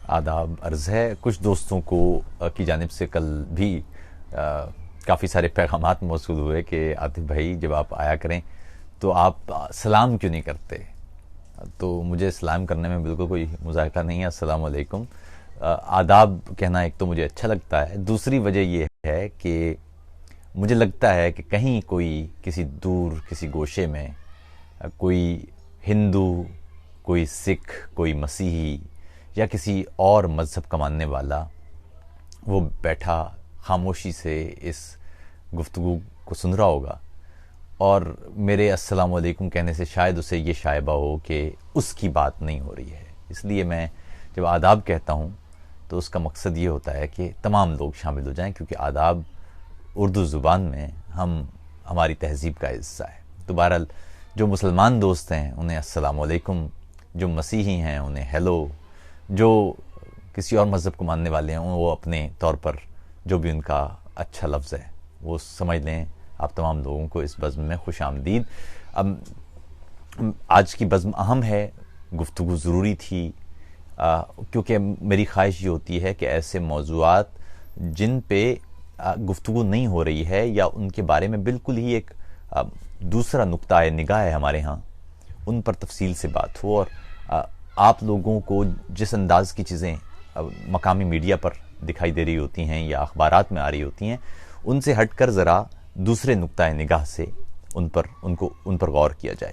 آداب عرض ہے. کچھ دوستوں کو کی جانب سے کل بھی کافی سارے پیغامات موصول ہوئے کہ عاطف بھائی جب آپ آیا کریں تو آپ سلام کیوں نہیں کرتے. تو مجھے سلام کرنے میں بالکل کوئی مذائقہ نہیں ہے. السلام علیکم. آداب کہنا ایک تو مجھے اچھا لگتا ہے, دوسری وجہ یہ ہے کہ مجھے لگتا ہے کہ کہیں کوئی کسی دور کسی گوشے میں کوئی ہندو, کوئی سکھ, کوئی مسیحی یا کسی اور مذہب کا ماننے والا وہ بیٹھا خاموشی سے اس گفتگو کو سن رہا ہوگا, اور میرے السلام علیکم کہنے سے شاید اسے یہ شائبہ ہو کہ اس کی بات نہیں ہو رہی ہے. اس لیے میں جب آداب کہتا ہوں تو اس کا مقصد یہ ہوتا ہے کہ تمام لوگ شامل ہو جائیں, کیونکہ آداب اردو زبان میں ہماری تہذیب کا حصہ ہے. تو بہرحال جو مسلمان دوست ہیں انہیں السلام علیکم, جو مسیحی ہیں انہیں ہیلو, جو کسی اور مذہب کو ماننے والے ہیں وہ اپنے طور پر جو بھی ان کا اچھا لفظ ہے وہ سمجھ لیں. آپ تمام لوگوں کو اس بزم میں خوش آمدید. اب آج کی بزم اہم ہے, گفتگو ضروری تھی, کیونکہ میری خواہش یہ ہوتی ہے کہ ایسے موضوعات جن پہ گفتگو نہیں ہو رہی ہے یا ان کے بارے میں بالکل ہی ایک دوسرا نقطہ نگاہ ہے ہمارے ہاں, ان پر تفصیل سے بات ہو, اور آپ لوگوں کو جس انداز کی چیزیں مقامی میڈیا پر دکھائی دے رہی ہوتی ہیں یا اخبارات میں آ رہی ہوتی ہیں ان سے ہٹ کر ذرا دوسرے نقطہ نگاہ سے ان پر غور کیا جائے.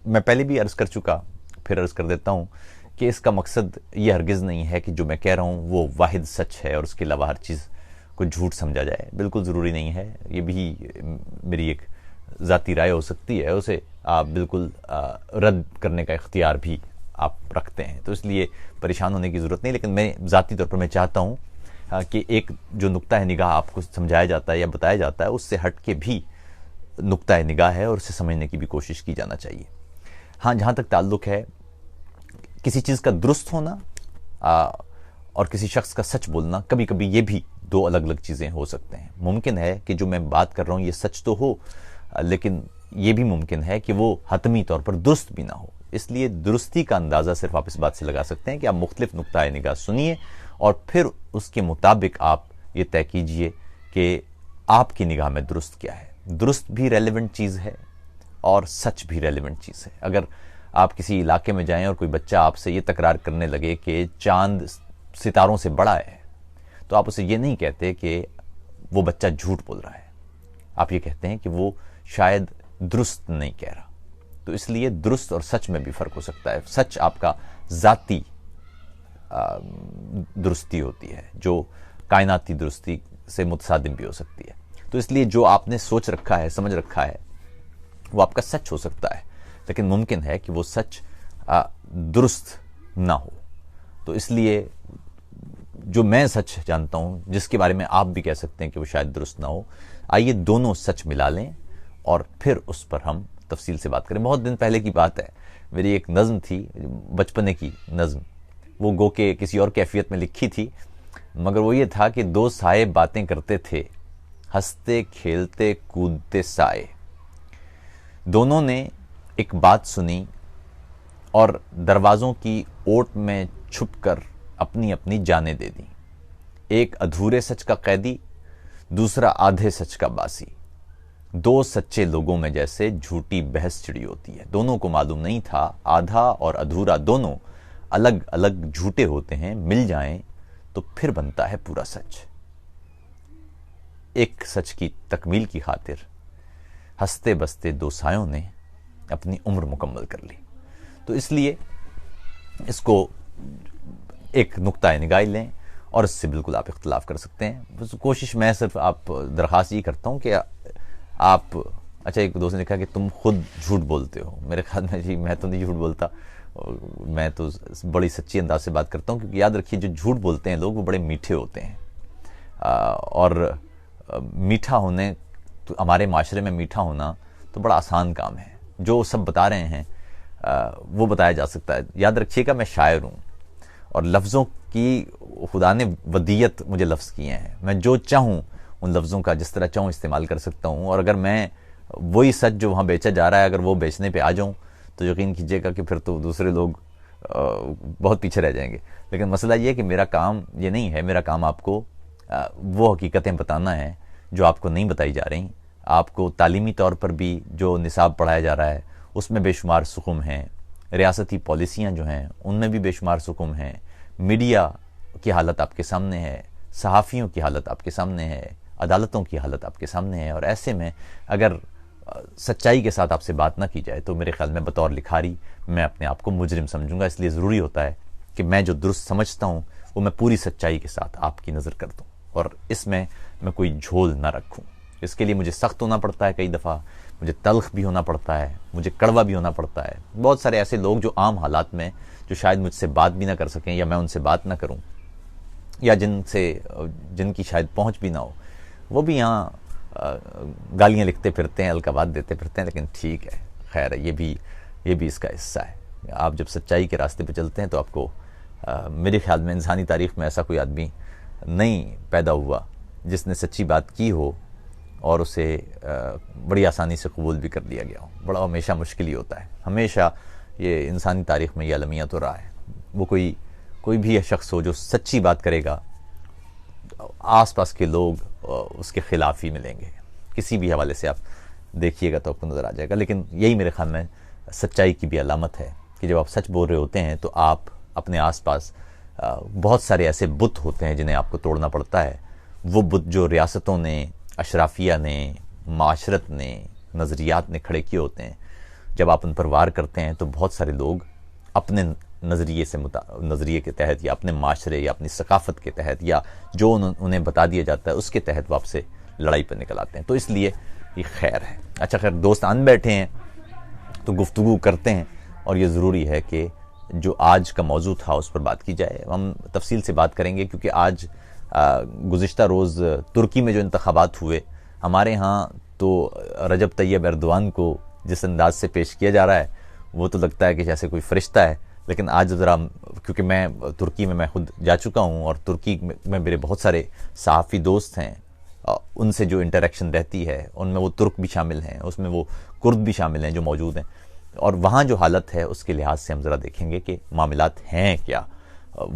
میں پہلے بھی عرض کر چکا, پھر عرض کر دیتا ہوں کہ اس کا مقصد یہ ہرگز نہیں ہے کہ جو میں کہہ رہا ہوں وہ واحد سچ ہے اور اس کے علاوہ ہر چیز کو جھوٹ سمجھا جائے. بالکل ضروری نہیں ہے, یہ بھی میری ایک ذاتی رائے ہو سکتی ہے, اسے آپ بالکل رد کرنے کا اختیار بھی آپ رکھتے ہیں, تو اس لیے پریشان ہونے کی ضرورت نہیں. لیکن میں ذاتی طور پر میں چاہتا ہوں کہ ایک جو نقطہ نگاہ آپ کو سمجھایا جاتا ہے یا بتایا جاتا ہے اس سے ہٹ کے بھی نقطہ نگاہ ہے اور اسے سمجھنے کی بھی کوشش کی جانا چاہیے. ہاں, جہاں تک تعلق ہے کسی چیز کا درست ہونا اور کسی شخص کا سچ بولنا, کبھی کبھی یہ بھی دو الگ الگ چیزیں ہو سکتے ہیں. ممکن ہے کہ جو میں بات کر رہا ہوں یہ سچ تو ہو, لیکن یہ بھی ممکن ہے کہ وہ حتمی طور پر درست بھی نہ ہو. اس لیے درستی کا اندازہ صرف آپ اس بات سے لگا سکتے ہیں کہ آپ مختلف نقطہ نگاہ سنیے اور پھر اس کے مطابق آپ یہ طے کیجئے کہ آپ کی نگاہ میں درست کیا ہے. درست بھی ریلیونٹ چیز ہے اور سچ بھی ریلیونٹ چیز ہے. اگر آپ کسی علاقے میں جائیں اور کوئی بچہ آپ سے یہ تکرار کرنے لگے کہ چاند ستاروں سے بڑا ہے, تو آپ اسے یہ نہیں کہتے کہ وہ بچہ جھوٹ بول رہا ہے, آپ یہ کہتے ہیں کہ وہ شاید درست نہیں کہہ رہا. تو اس لیے درست اور سچ میں بھی فرق ہو سکتا ہے. سچ آپ کا ذاتی درستی ہوتی ہے جو کائناتی درستی سے متصادم بھی ہو سکتی ہے. تو اس لیے جو آپ نے سوچ رکھا ہے, سمجھ رکھا ہے, وہ آپ کا سچ ہو سکتا ہے, لیکن ممکن ہے کہ وہ سچ درست نہ ہو. تو اس لیے جو میں سچ جانتا ہوں, جس کے بارے میں آپ بھی کہہ سکتے ہیں کہ وہ شاید درست نہ ہو, آئیے دونوں سچ ملا لیں اور پھر اس پر ہم تفصیل سے بات کریں. بہت دن پہلے کی بات ہے, میری ایک نظم تھی, بچپنے کی نظم, وہ گو کہ کسی اور کیفیت میں لکھی تھی, مگر وہ یہ تھا کہ دو سائے باتیں کرتے تھے, ہنستے کھیلتے کودتے سائے, دونوں نے ایک بات سنی اور دروازوں کی اوٹ میں چھپ کر اپنی اپنی جانیں دے دیں. ایک ادھورے سچ کا قیدی, دوسرا آدھے سچ کا باسی. دو سچے لوگوں میں جیسے جھوٹی بحث چڑی ہوتی ہے. دونوں کو معلوم نہیں تھا آدھا اور ادھورا دونوں الگ الگ جھوٹے ہوتے ہیں, مل جائیں تو پھر بنتا ہے پورا سچ. ایک سچ کی تکمیل کی خاطر ہنستے بستے دو سایوں نے اپنی عمر مکمل کر لی. تو اس لیے اس کو ایک نقطہ نگاہ لیں اور اس سے بالکل آپ اختلاف کر سکتے ہیں. بس کوشش میں صرف آپ درخواست یہ کرتا ہوں کہ آپ, اچھا ایک دوست نے کہا کہ تم خود جھوٹ بولتے ہو. میرے خیال میں جی میں تو نہیں جھوٹ بولتا, میں تو بڑی سچی انداز سے بات کرتا ہوں, کیونکہ یاد رکھیے جو جھوٹ بولتے ہیں لوگ وہ بڑے میٹھے ہوتے ہیں, اور میٹھا ہونے تو ہمارے معاشرے میں میٹھا ہونا تو بڑا آسان کام ہے. جو سب بتا رہے ہیں وہ بتایا جا سکتا ہے. یاد رکھیے گا میں شاعر ہوں اور لفظوں کی خدا نے ودیت مجھے لفظ کیے ہیں, میں جو چاہوں ان لفظوں کا جس طرح چاہوں استعمال کر سکتا ہوں, اور اگر میں وہی سچ جو وہاں بیچا جا رہا ہے اگر وہ بیچنے پہ آ جاؤں تو یقین کیجئے گا کہ پھر تو دوسرے لوگ بہت پیچھے رہ جائیں گے. لیکن مسئلہ یہ ہے کہ میرا کام یہ نہیں ہے. میرا کام آپ کو وہ حقیقتیں بتانا ہے جو آپ کو نہیں بتائی جا رہی. آپ کو تعلیمی طور پر بھی جو نصاب پڑھایا جا رہا ہے اس میں بے شمار سقم ہیں. ریاستی پالیسیاں جو ہیں ان میں بھی بے شمار سقم ہیں. میڈیا کی حالت آپ کے سامنے ہے, صحافیوں کی حالت آپ کے سامنے ہے, عدالتوں کی حالت آپ کے سامنے ہے. اور ایسے میں اگر سچائی کے ساتھ آپ سے بات نہ کی جائے تو میرے خیال میں بطور لکھاری میں اپنے آپ کو مجرم سمجھوں گا. اس لیے ضروری ہوتا ہے کہ میں جو درست سمجھتا ہوں وہ میں پوری سچائی کے ساتھ آپ کی نظر کر دوں, اور اس میں کوئی جھول نہ رکھوں. اس کے لیے مجھے سخت ہونا پڑتا ہے, کئی دفعہ مجھے تلخ بھی ہونا پڑتا ہے, مجھے کڑوا بھی ہونا پڑتا ہے. بہت سارے ایسے لوگ جو عام حالات میں جو شاید مجھ سے بات بھی نہ کر سکیں یا میں ان سے بات نہ کروں, یا جن کی شاید پہنچ بھی نہ ہو, وہ بھی یہاں گالیاں لکھتے پھرتے ہیں, القابات دیتے پھرتے ہیں. لیکن ٹھیک ہے, خیر ہے, یہ بھی اس کا حصہ ہے. آپ جب سچائی کے راستے پہ چلتے ہیں تو آپ کو میرے خیال میں انسانی تاریخ میں ایسا کوئی آدمی نہیں پیدا ہوا جس نے سچی بات کی ہو اور اسے بڑی آسانی سے قبول بھی کر لیا گیا ہو. بڑا ہمیشہ مشکل ہی ہوتا ہے. ہمیشہ یہ انسانی تاریخ میں یہ المیہ تو رہا ہے. وہ کوئی بھی شخص ہو جو سچی بات کرے گا, آس پاس کے لوگ اس کے خلاف ہی ملیں گے. کسی بھی حوالے سے آپ دیکھیے گا تو آپ کو نظر آ جائے گا. لیکن یہی میرے خیال میں سچائی کی بھی علامت ہے کہ جب آپ سچ بول رہے ہوتے ہیں تو آپ اپنے آس پاس بہت سارے ایسے بت ہوتے ہیں جنہیں آپ کو توڑنا پڑتا ہے. وہ بت جو ریاستوں نے, اشرافیہ نے, معاشرت نے, نظریات نے کھڑے کیے ہوتے ہیں, جب آپ ان پر وار کرتے ہیں تو بہت سارے لوگ اپنے نظریے کے تحت یا اپنے معاشرے یا اپنی ثقافت کے تحت یا جو انہیں بتا دیا جاتا ہے اس کے تحت وہ آپ سے لڑائی پر نکل آتے ہیں. تو اس لیے یہ خیر ہے. اچھا خیر, دوست آن بیٹھے ہیں تو گفتگو کرتے ہیں, اور یہ ضروری ہے کہ جو آج کا موضوع تھا اس پر بات کی جائے. ہم تفصیل سے بات کریں گے کیونکہ آج گزشتہ روز ترکی میں جو انتخابات ہوئے, ہمارے ہاں تو رجب طیب ایردوان کو جس انداز سے پیش کیا جا رہا ہے وہ تو لگتا ہے کہ جیسے کوئی فرشتہ ہے. لیکن آج ذرا, کیونکہ میں ترکی میں خود جا چکا ہوں اور ترکی میں میرے بہت سارے صحافی دوست ہیں, ان سے جو انٹریکشن رہتی ہے ان میں وہ ترک بھی شامل ہیں, اس میں وہ کرد بھی شامل ہیں جو موجود ہیں, اور وہاں جو حالت ہے اس کے لحاظ سے ہم ذرا دیکھیں گے کہ معاملات ہیں کیا.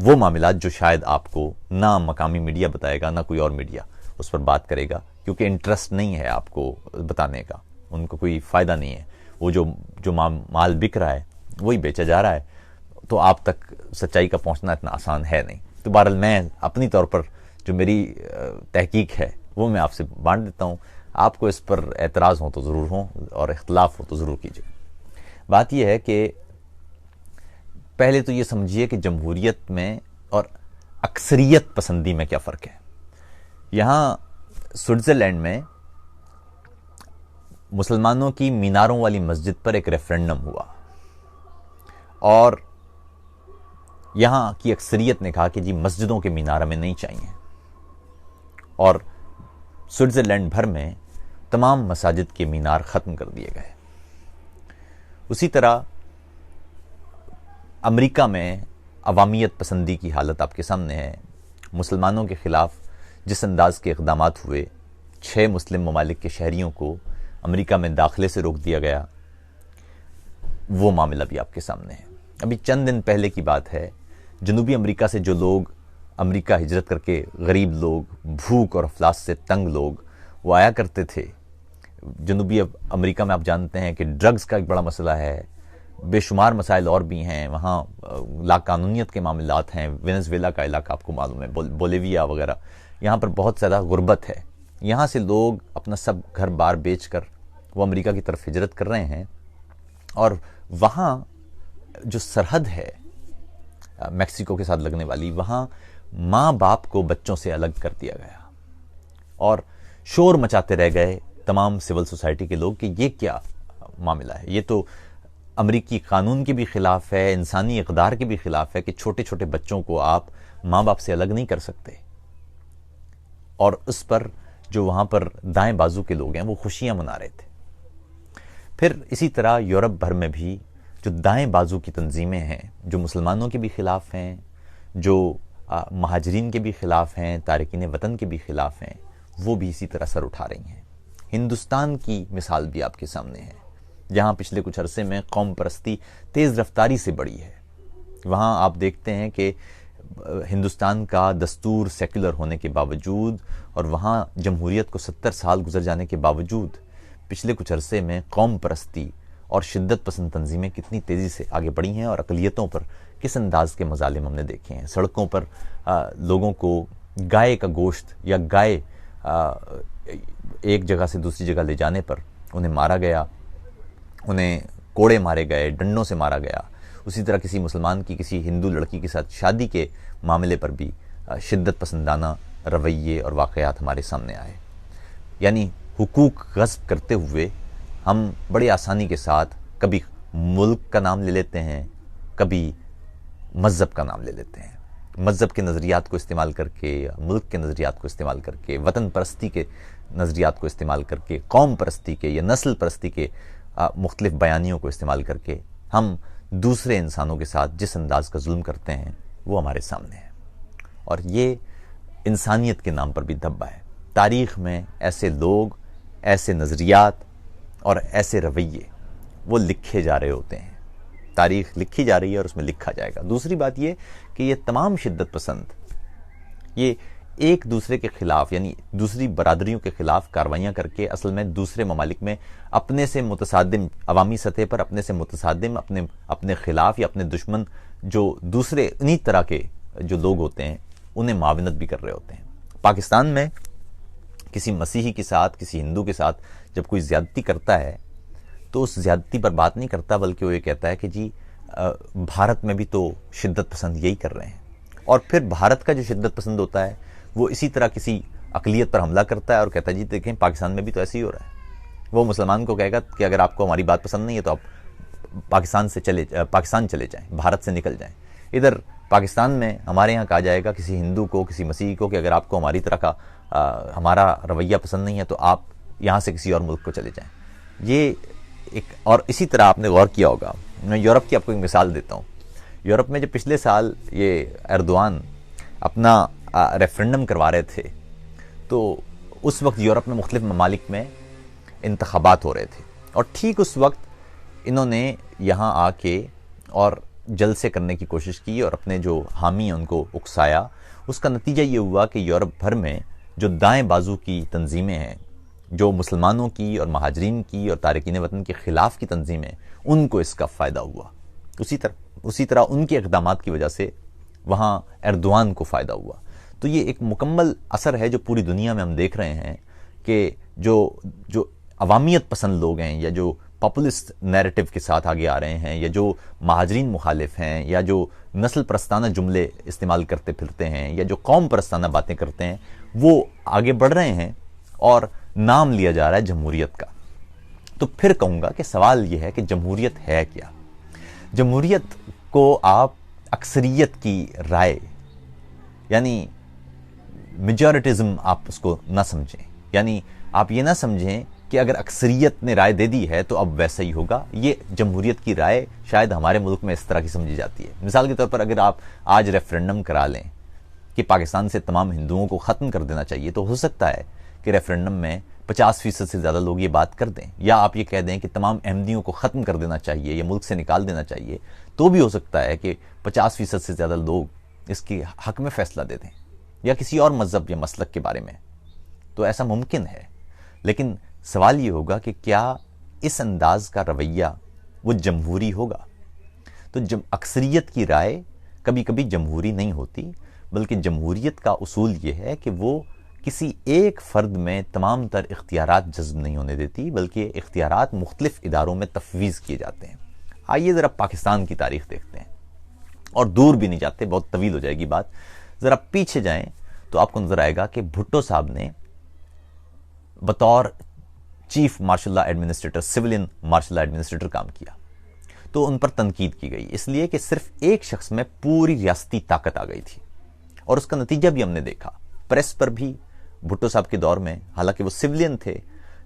وہ معاملات جو شاید آپ کو نہ مقامی میڈیا بتائے گا نہ کوئی اور میڈیا اس پر بات کرے گا, کیونکہ انٹرسٹ نہیں ہے آپ کو بتانے کا, ان کو کوئی فائدہ نہیں ہے. وہ جو مال بک رہا ہے وہی بیچا جا رہا ہے, تو آپ تک سچائی کا پہنچنا اتنا آسان ہے نہیں. تو بہرحال میں اپنی طور پر جو میری تحقیق ہے وہ میں آپ سے بانٹ دیتا ہوں. آپ کو اس پر اعتراض ہو تو ضرور ہوں اور اختلاف ہو تو ضرور کیجیے. بات یہ ہے کہ پہلے تو یہ سمجھیے کہ جمہوریت میں اور اکثریت پسندی میں کیا فرق ہے. یہاں سوئٹزرلینڈ میں مسلمانوں کی میناروں والی مسجد پر ایک ریفرینڈم ہوا, اور یہاں کی اکثریت نے کہا کہ جی مسجدوں کے مینار ہمیں نہیں چاہیے, اور سوئٹزرلینڈ بھر میں تمام مساجد کے مینار ختم کر دیے گئے. اسی طرح امریکہ میں عوامیت پسندی کی حالت آپ کے سامنے ہے. مسلمانوں کے خلاف جس انداز کے اقدامات ہوئے, 6 مسلم ممالک کے شہریوں کو امریکہ میں داخلے سے روک دیا گیا, وہ معاملہ بھی آپ کے سامنے ہے. ابھی چند دن پہلے کی بات ہے, جنوبی امریکہ سے جو لوگ امریکہ ہجرت کر کے, غریب لوگ, بھوک اور افلاس سے تنگ لوگ, وہ آیا کرتے تھے. جنوبی امریکہ میں آپ جانتے ہیں کہ ڈرگز کا ایک بڑا مسئلہ ہے, بے شمار مسائل اور بھی ہیں. وہاں لا قانونیت کے معاملات ہیں. وینزویلا کا علاقہ آپ کو معلوم ہے, بولیویا وغیرہ, یہاں پر بہت زیادہ غربت ہے. یہاں سے لوگ اپنا سب گھر بار بیچ کر وہ امریکہ کی طرف ہجرت کر رہے ہیں, اور وہاں جو سرحد ہے میکسیکو کے ساتھ لگنے والی, وہاں ماں باپ کو بچوں سے الگ کر دیا گیا, اور شور مچاتے رہ گئے تمام سول سوسائٹی کے لوگ کہ یہ کیا معاملہ ہے. یہ تو امریکی قانون کے بھی خلاف ہے, انسانی اقدار کے بھی خلاف ہے کہ چھوٹے چھوٹے بچوں کو آپ ماں باپ سے الگ نہیں کر سکتے. اور اس پر جو وہاں پر دائیں بازو کے لوگ ہیں وہ خوشیاں منا رہے تھے. پھر اسی طرح یورپ بھر میں بھی جو دائیں بازو کی تنظیمیں ہیں, جو مسلمانوں کے بھی خلاف ہیں, جو مہاجرین کے بھی خلاف ہیں, تارکین وطن کے بھی خلاف ہیں, وہ بھی اسی طرح سر اٹھا رہی ہیں. ہندوستان کی مثال بھی آپ کے سامنے ہے, جہاں پچھلے کچھ عرصے میں قوم پرستی تیز رفتاری سے بڑھی ہے. وہاں آپ دیکھتے ہیں کہ ہندوستان کا دستور سیکولر ہونے کے باوجود اور وہاں جمہوریت کو 70 سال گزر جانے کے باوجود پچھلے کچھ عرصے میں قوم پرستی اور شدت پسند تنظیمیں کتنی تیزی سے آگے بڑھی ہیں اور اقلیتوں پر کس انداز کے مظالم ہم نے دیکھے ہیں. سڑکوں پر لوگوں کو گائے کا گوشت یا گائے ایک جگہ سے دوسری جگہ لے جانے پر انہیں مارا گیا، انہیں کوڑے مارے گئے، ڈنڈوں سے مارا گیا. اسی طرح کسی مسلمان کی کسی ہندو لڑکی کے ساتھ شادی کے معاملے پر بھی شدت پسندانہ رویے اور واقعات ہمارے سامنے آئے. یعنی حقوق غصب کرتے ہوئے ہم بڑی آسانی کے ساتھ کبھی ملک کا نام لے لیتے ہیں، کبھی مذہب کا نام لے لیتے ہیں. مذہب کے نظریات کو استعمال کر کے، ملک کے نظریات کو استعمال کر کے، وطن پرستی کے نظریات کو استعمال کر کے، قوم پرستی کے یا نسل پرستی کے مختلف بیانیوں کو استعمال کر کے ہم دوسرے انسانوں کے ساتھ جس انداز کا ظلم کرتے ہیں وہ ہمارے سامنے ہے. اور یہ انسانیت کے نام پر بھی دھبا ہے. تاریخ میں ایسے لوگ، ایسے نظریات اور ایسے رویے وہ لکھے جا رہے ہوتے ہیں. تاریخ لکھی جا رہی ہے اور اس میں لکھا جائے گا. دوسری بات یہ کہ یہ تمام شدت پسند یہ ایک دوسرے کے خلاف یعنی دوسری برادریوں کے خلاف کاروائیاں کر کے اصل میں دوسرے ممالک میں اپنے سے متصادم عوامی سطح پر اپنے سے متصادم اپنے خلاف یا اپنے دشمن جو دوسرے انہی طرح کے جو لوگ ہوتے ہیں انہیں معاونت بھی کر رہے ہوتے ہیں. پاکستان میں کسی مسیحی کے ساتھ، کسی ہندو کے ساتھ جب کوئی زیادتی کرتا ہے تو اس زیادتی پر بات نہیں کرتا، بلکہ وہ یہ کہتا ہے کہ جی بھارت میں بھی تو شدت پسند یہی کر رہے ہیں. اور پھر بھارت کا جو شدت پسند ہوتا ہے وہ اسی طرح کسی اقلیت پر حملہ کرتا ہے اور کہتا ہے جی دیکھیں پاکستان میں بھی تو ایسے ہی ہو رہا ہے. وہ مسلمان کو کہے گا کہ اگر آپ کو ہماری بات پسند نہیں ہے تو آپ پاکستان چلے جائیں، بھارت سے نکل جائیں. ادھر پاکستان میں ہمارے یہاں کہا جائے گا کسی ہندو کو، کسی مسیحی کو کہ اگر آپ کو ہماری طرح کا ہمارا رویہ پسند نہیں ہے تو آپ یہاں سے کسی اور ملک کو چلے جائیں. یہ ایک اور اسی طرح آپ نے غور کیا ہوگا، میں یورپ کی آپ کو ایک مثال دیتا ہوں. یورپ میں جب پچھلے سال یہ ایردوان اپنا ریفرنڈم کروا رہے تھے تو اس وقت یورپ میں مختلف ممالک میں انتخابات ہو رہے تھے اور ٹھیک اس وقت انہوں نے یہاں آ کے اور جلسے کرنے کی کوشش کی اور اپنے جو حامی ہیں ان کو اکسایا. اس کا نتیجہ یہ ہوا کہ یورپ بھر میں جو دائیں بازو کی تنظیمیں ہیں، جو مسلمانوں کی اور مہاجرین کی اور تارکین وطن کے خلاف کی تنظیمیں، ان کو اس کا فائدہ ہوا. اسی طرح ان کے اقدامات کی وجہ سے وہاں ایردوان کو فائدہ ہوا. تو یہ ایک مکمل اثر ہے جو پوری دنیا میں ہم دیکھ رہے ہیں کہ جو عوامیت پسند لوگ ہیں یا جو پاپولسٹ نیریٹو کے ساتھ آگے آ رہے ہیں یا جو مہاجرین مخالف ہیں یا جو نسل پرستانہ جملے استعمال کرتے پھرتے ہیں یا جو قوم پرستانہ باتیں کرتے ہیں وہ آگے بڑھ رہے ہیں اور نام لیا جا رہا ہے جمہوریت کا. تو پھر کہوں گا کہ سوال یہ ہے کہ جمہوریت ہے کیا؟ جمہوریت کو آپ اکثریت کی رائے یعنی میجورٹزم آپ اس کو نہ سمجھیں. یعنی آپ یہ نہ سمجھیں کہ اگر اکثریت نے رائے دے دی ہے تو اب ویسا ہی ہوگا. یہ جمہوریت کی رائے شاید ہمارے ملک میں اس طرح کی سمجھی جاتی ہے. مثال کے طور پر اگر آپ آج ریفرنڈم کرا لیں کہ پاکستان سے تمام ہندوؤں کو ختم کر دینا چاہیے تو ہو سکتا ہے کہ ریفرنڈم میں 50% سے زیادہ لوگ یہ بات کر دیں. یا آپ یہ کہہ دیں کہ تمام احمدیوں کو ختم کر دینا چاہیے یا ملک سے نکال دینا چاہیے تو بھی ہو سکتا ہے کہ 50% سے زیادہ لوگ اس کے حق میں فیصلہ دے دیں یا کسی اور مذہب یا مسلک کے بارے میں. تو ایسا ممکن ہے، لیکن سوال یہ ہوگا کہ کیا اس انداز کا رویہ وہ جمہوری ہوگا؟ تو اکثریت کی رائے کبھی کبھی جمہوری نہیں ہوتی، بلکہ جمہوریت کا اصول یہ ہے کہ وہ کسی ایک فرد میں تمام تر اختیارات جذب نہیں ہونے دیتی، بلکہ اختیارات مختلف اداروں میں تفویض کیے جاتے ہیں. آئیے ذرا پاکستان کی تاریخ دیکھتے ہیں اور دور بھی نہیں جاتے، بہت طویل ہو جائے گی بات. ذرا پیچھے جائیں تو آپ کو نظر آئے گا کہ بھٹو صاحب نے بطور chief martial law administrator, civilian martial law administrator کام کیا. تو ان پر تنقید کی گئی اس لیے کہ صرف ایک شخص میں پوری ریاستی طاقت آ گئی تھی اور اس کا نتیجہ بھی ہم نے دیکھا. پریس پر بھی بھٹو صاحب کے دور میں، حالانکہ وہ سویلین تھے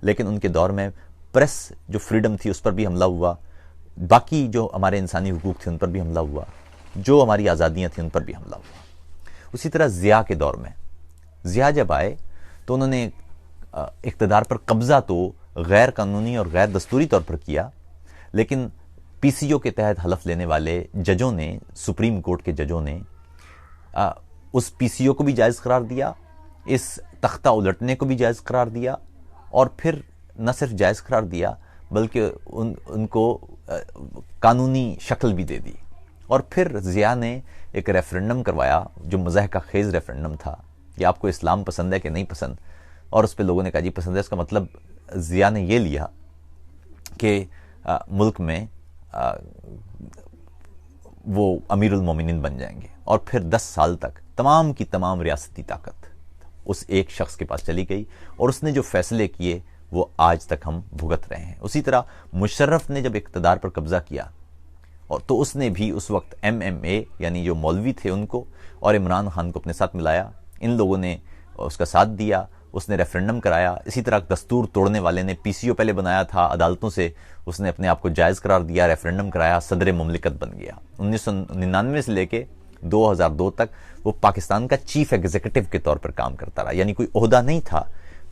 لیکن ان کے دور میں پریس جو فریڈم تھی اس پر بھی حملہ ہوا، باقی جو ہمارے انسانی حقوق تھے ان پر بھی حملہ ہوا، جو ہماری آزادیاں تھیں ان پر بھی حملہ ہوا. اسی طرح ضیاء کے دور میں، ضیاء جب آئے تو انہوں نے اقتدار پر قبضہ تو غیر قانونی اور غیر دستوری طور پر کیا، لیکن پی سی او کے تحت حلف لینے والے ججوں نے، سپریم کورٹ کے ججوں نے اس پی سی او کو بھی جائز قرار دیا، اس تختہ الٹنے کو بھی جائز قرار دیا، اور پھر نہ صرف جائز قرار دیا بلکہ ان کو قانونی شکل بھی دے دی۔ اور پھر ضیاء نے ایک ریفرنڈم کروایا جو مضحکہ خیز ریفرنڈم تھا کہ آپ کو اسلام پسند ہے کہ نہیں پسند، اور اس پہ لوگوں نے کہا جی پسند ہے۔ اس کا مطلب ضیاء نے یہ لیا کہ ملک میں وہ امیر المومنین بن جائیں گے، اور پھر 10 سال تک تمام کی تمام ریاستی طاقت اس ایک شخص کے پاس چلی گئی، اور اس نے جو فیصلے کیے وہ آج تک ہم بھگت رہے ہیں۔ اسی طرح مشرف نے جب اقتدار پر قبضہ کیا، اور تو اس نے بھی اس وقت ایم ایم اے یعنی جو مولوی تھے ان کو اور عمران خان کو اپنے ساتھ ملایا، ان لوگوں نے اس کا ساتھ دیا، اس نے ریفرنڈم کرایا۔ اسی طرح دستور توڑنے والے نے پی سی او پہلے بنایا تھا، عدالتوں سے اس نے اپنے آپ کو جائز قرار دیا، ریفرنڈم کرایا، صدر مملکت بن گیا۔ 1999 سے لے کے 2002 تک وہ پاکستان کا چیف ایگزیکٹو کے طور پر کام کرتا رہا، یعنی کوئی عہدہ نہیں تھا۔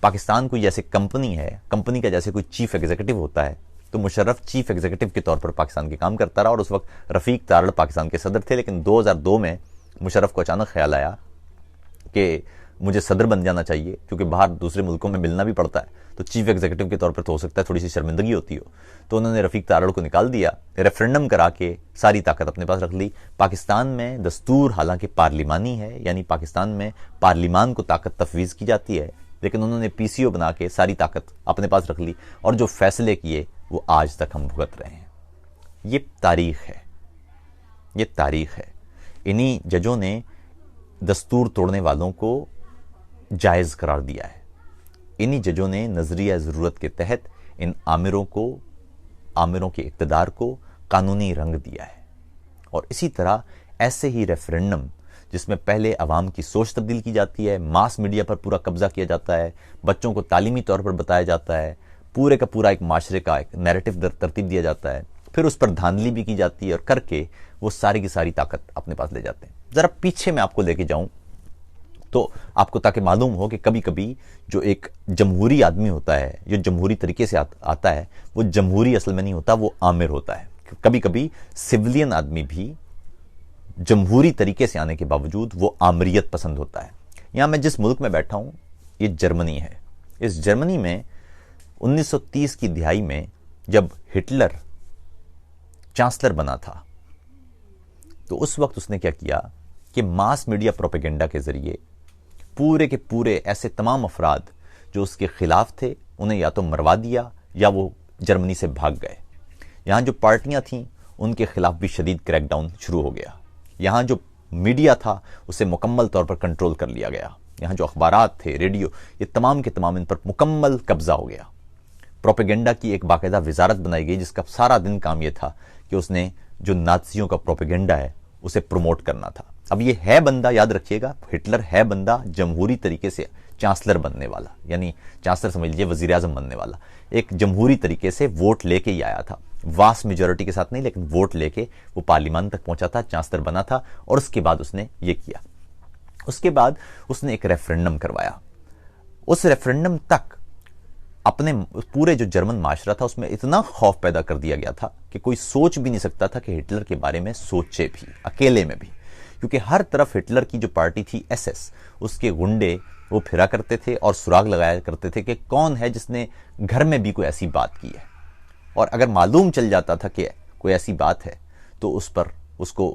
پاکستان کوئی جیسے کمپنی ہے، کمپنی کا جیسے کوئی چیف ایگزیکٹو ہوتا ہے، تو مشرف چیف ایگزیکٹو کے طور پر پاکستان کے کام کرتا رہا، اور اس وقت رفیق تارڑ پاکستان کے صدر تھے۔ لیکن 2002 میں مشرف کو اچانک خیال آیا کہ مجھے صدر بن جانا چاہیے، کیونکہ باہر دوسرے ملکوں میں ملنا بھی پڑتا ہے، تو چیف ایگزیکٹو کے طور پر تو ہو سکتا ہے تھوڑی سی شرمندگی ہوتی ہو، تو انہوں نے رفیق تارڑ کو نکال دیا، ریفرنڈم کرا کے ساری طاقت اپنے پاس رکھ لی۔ پاکستان میں دستور حالانکہ پارلیمانی ہے، یعنی پاکستان میں پارلیمان کو طاقت تفویض کی جاتی ہے، لیکن انہوں نے پی سی او بنا کے ساری طاقت اپنے پاس رکھ لی، اور جو فیصلے کیے وہ آج تک ہم بھگت رہے ہیں۔ یہ تاریخ ہے، یہ تاریخ ہے۔ انہی ججوں نے دستور توڑنے والوں کو جائز قرار دیا ہے، انہی ججوں نے نظریہ ضرورت کے تحت ان آمروں کے اقتدار کو قانونی رنگ دیا ہے۔ اور اسی طرح ایسے ہی ریفرنڈم جس میں پہلے عوام کی سوچ تبدیل کی جاتی ہے، ماس میڈیا پر پورا قبضہ کیا جاتا ہے، بچوں کو تعلیمی طور پر بتایا جاتا ہے، پورے کا پورا ایک معاشرے کا ایک نیریٹو ترتیب دیا جاتا ہے، پھر اس پر دھاندلی بھی کی جاتی ہے، اور کر کے وہ ساری کی ساری طاقت اپنے پاس لے جاتے ہیں۔ ذرا پیچھے میں آپ کو لے کے جاؤں تو آپ کو تاکہ معلوم ہو کہ کبھی کبھی جو ایک جمہوری آدمی ہوتا ہے، جو جمہوری طریقے سے آتا ہے، وہ جمہوری اصل میں نہیں ہوتا، وہ آمر ہوتا ہے۔ کبھی کبھی سولین آدمی بھی جمہوری طریقے سے آنے کے باوجود وہ آمریت پسند ہوتا ہے۔ یہاں میں جس ملک میں بیٹھا ہوں یہ جرمنی ہے۔ اس جرمنی میں 1930 کی دہائی میں جب ہٹلر چانسلر بنا تھا تو اس وقت اس نے کیا کیا کہ ماس میڈیا پروپیگنڈا کے ذریعے پورے کے پورے ایسے تمام افراد جو اس کے خلاف تھے انہیں یا تو مروا دیا یا وہ جرمنی سے بھاگ گئے۔ یہاں جو پارٹیاں تھیں ان کے خلاف بھی شدید کریک ڈاؤن شروع ہو گیا۔ یہاں جو میڈیا تھا اسے مکمل طور پر کنٹرول کر لیا گیا۔ یہاں جو اخبارات تھے، ریڈیو، یہ تمام کے تمام ان پر مکمل قبضہ ہو گیا۔ پروپیگنڈا کی ایک باقاعدہ وزارت بنائی گئی جس کا سارا دن کام یہ تھا کہ اس نے جو نازیوں کا پروپیگنڈا ہے اسے پروموٹ کرنا تھا۔ اب یہ ہے بندہ، یاد رکھیے گا، ہٹلر ہے بندہ جمہوری طریقے سے چانسلر بننے والا، یعنی چانسلر سمجھ لیجیے وزیر اعظم بننے والا، ایک جمہوری طریقے سے ووٹ لے کے ہی آیا تھا، واسٹ میجورٹی کے ساتھ نہیں لیکن ووٹ لے کے وہ پارلیمان تک پہنچا تھا، چانسلر بنا تھا، اور اس کے بعد اس نے یہ کیا۔ اس کے بعد اس نے ایک ریفرنڈم کروایا۔ اس ریفرنڈم تک اپنے پورے جو جرمن معاشرہ تھا اس میں اتنا خوف پیدا کر دیا گیا تھا کہ کوئی سوچ بھی نہیں سکتا تھا کہ ہٹلر کے بارے میں سوچے بھی، اکیلے میں بھی، کیونکہ ہر طرف ہٹلر کی جو پارٹی تھی ایس ایس، اس کے گنڈے وہ پھرا کرتے تھے اور سراغ لگایا کرتے تھے کہ کون ہے جس نے گھر میں بھی کوئی ایسی بات کی ہے، اور اگر معلوم چل جاتا تھا کہ کوئی ایسی بات ہے تو اس پر اس کو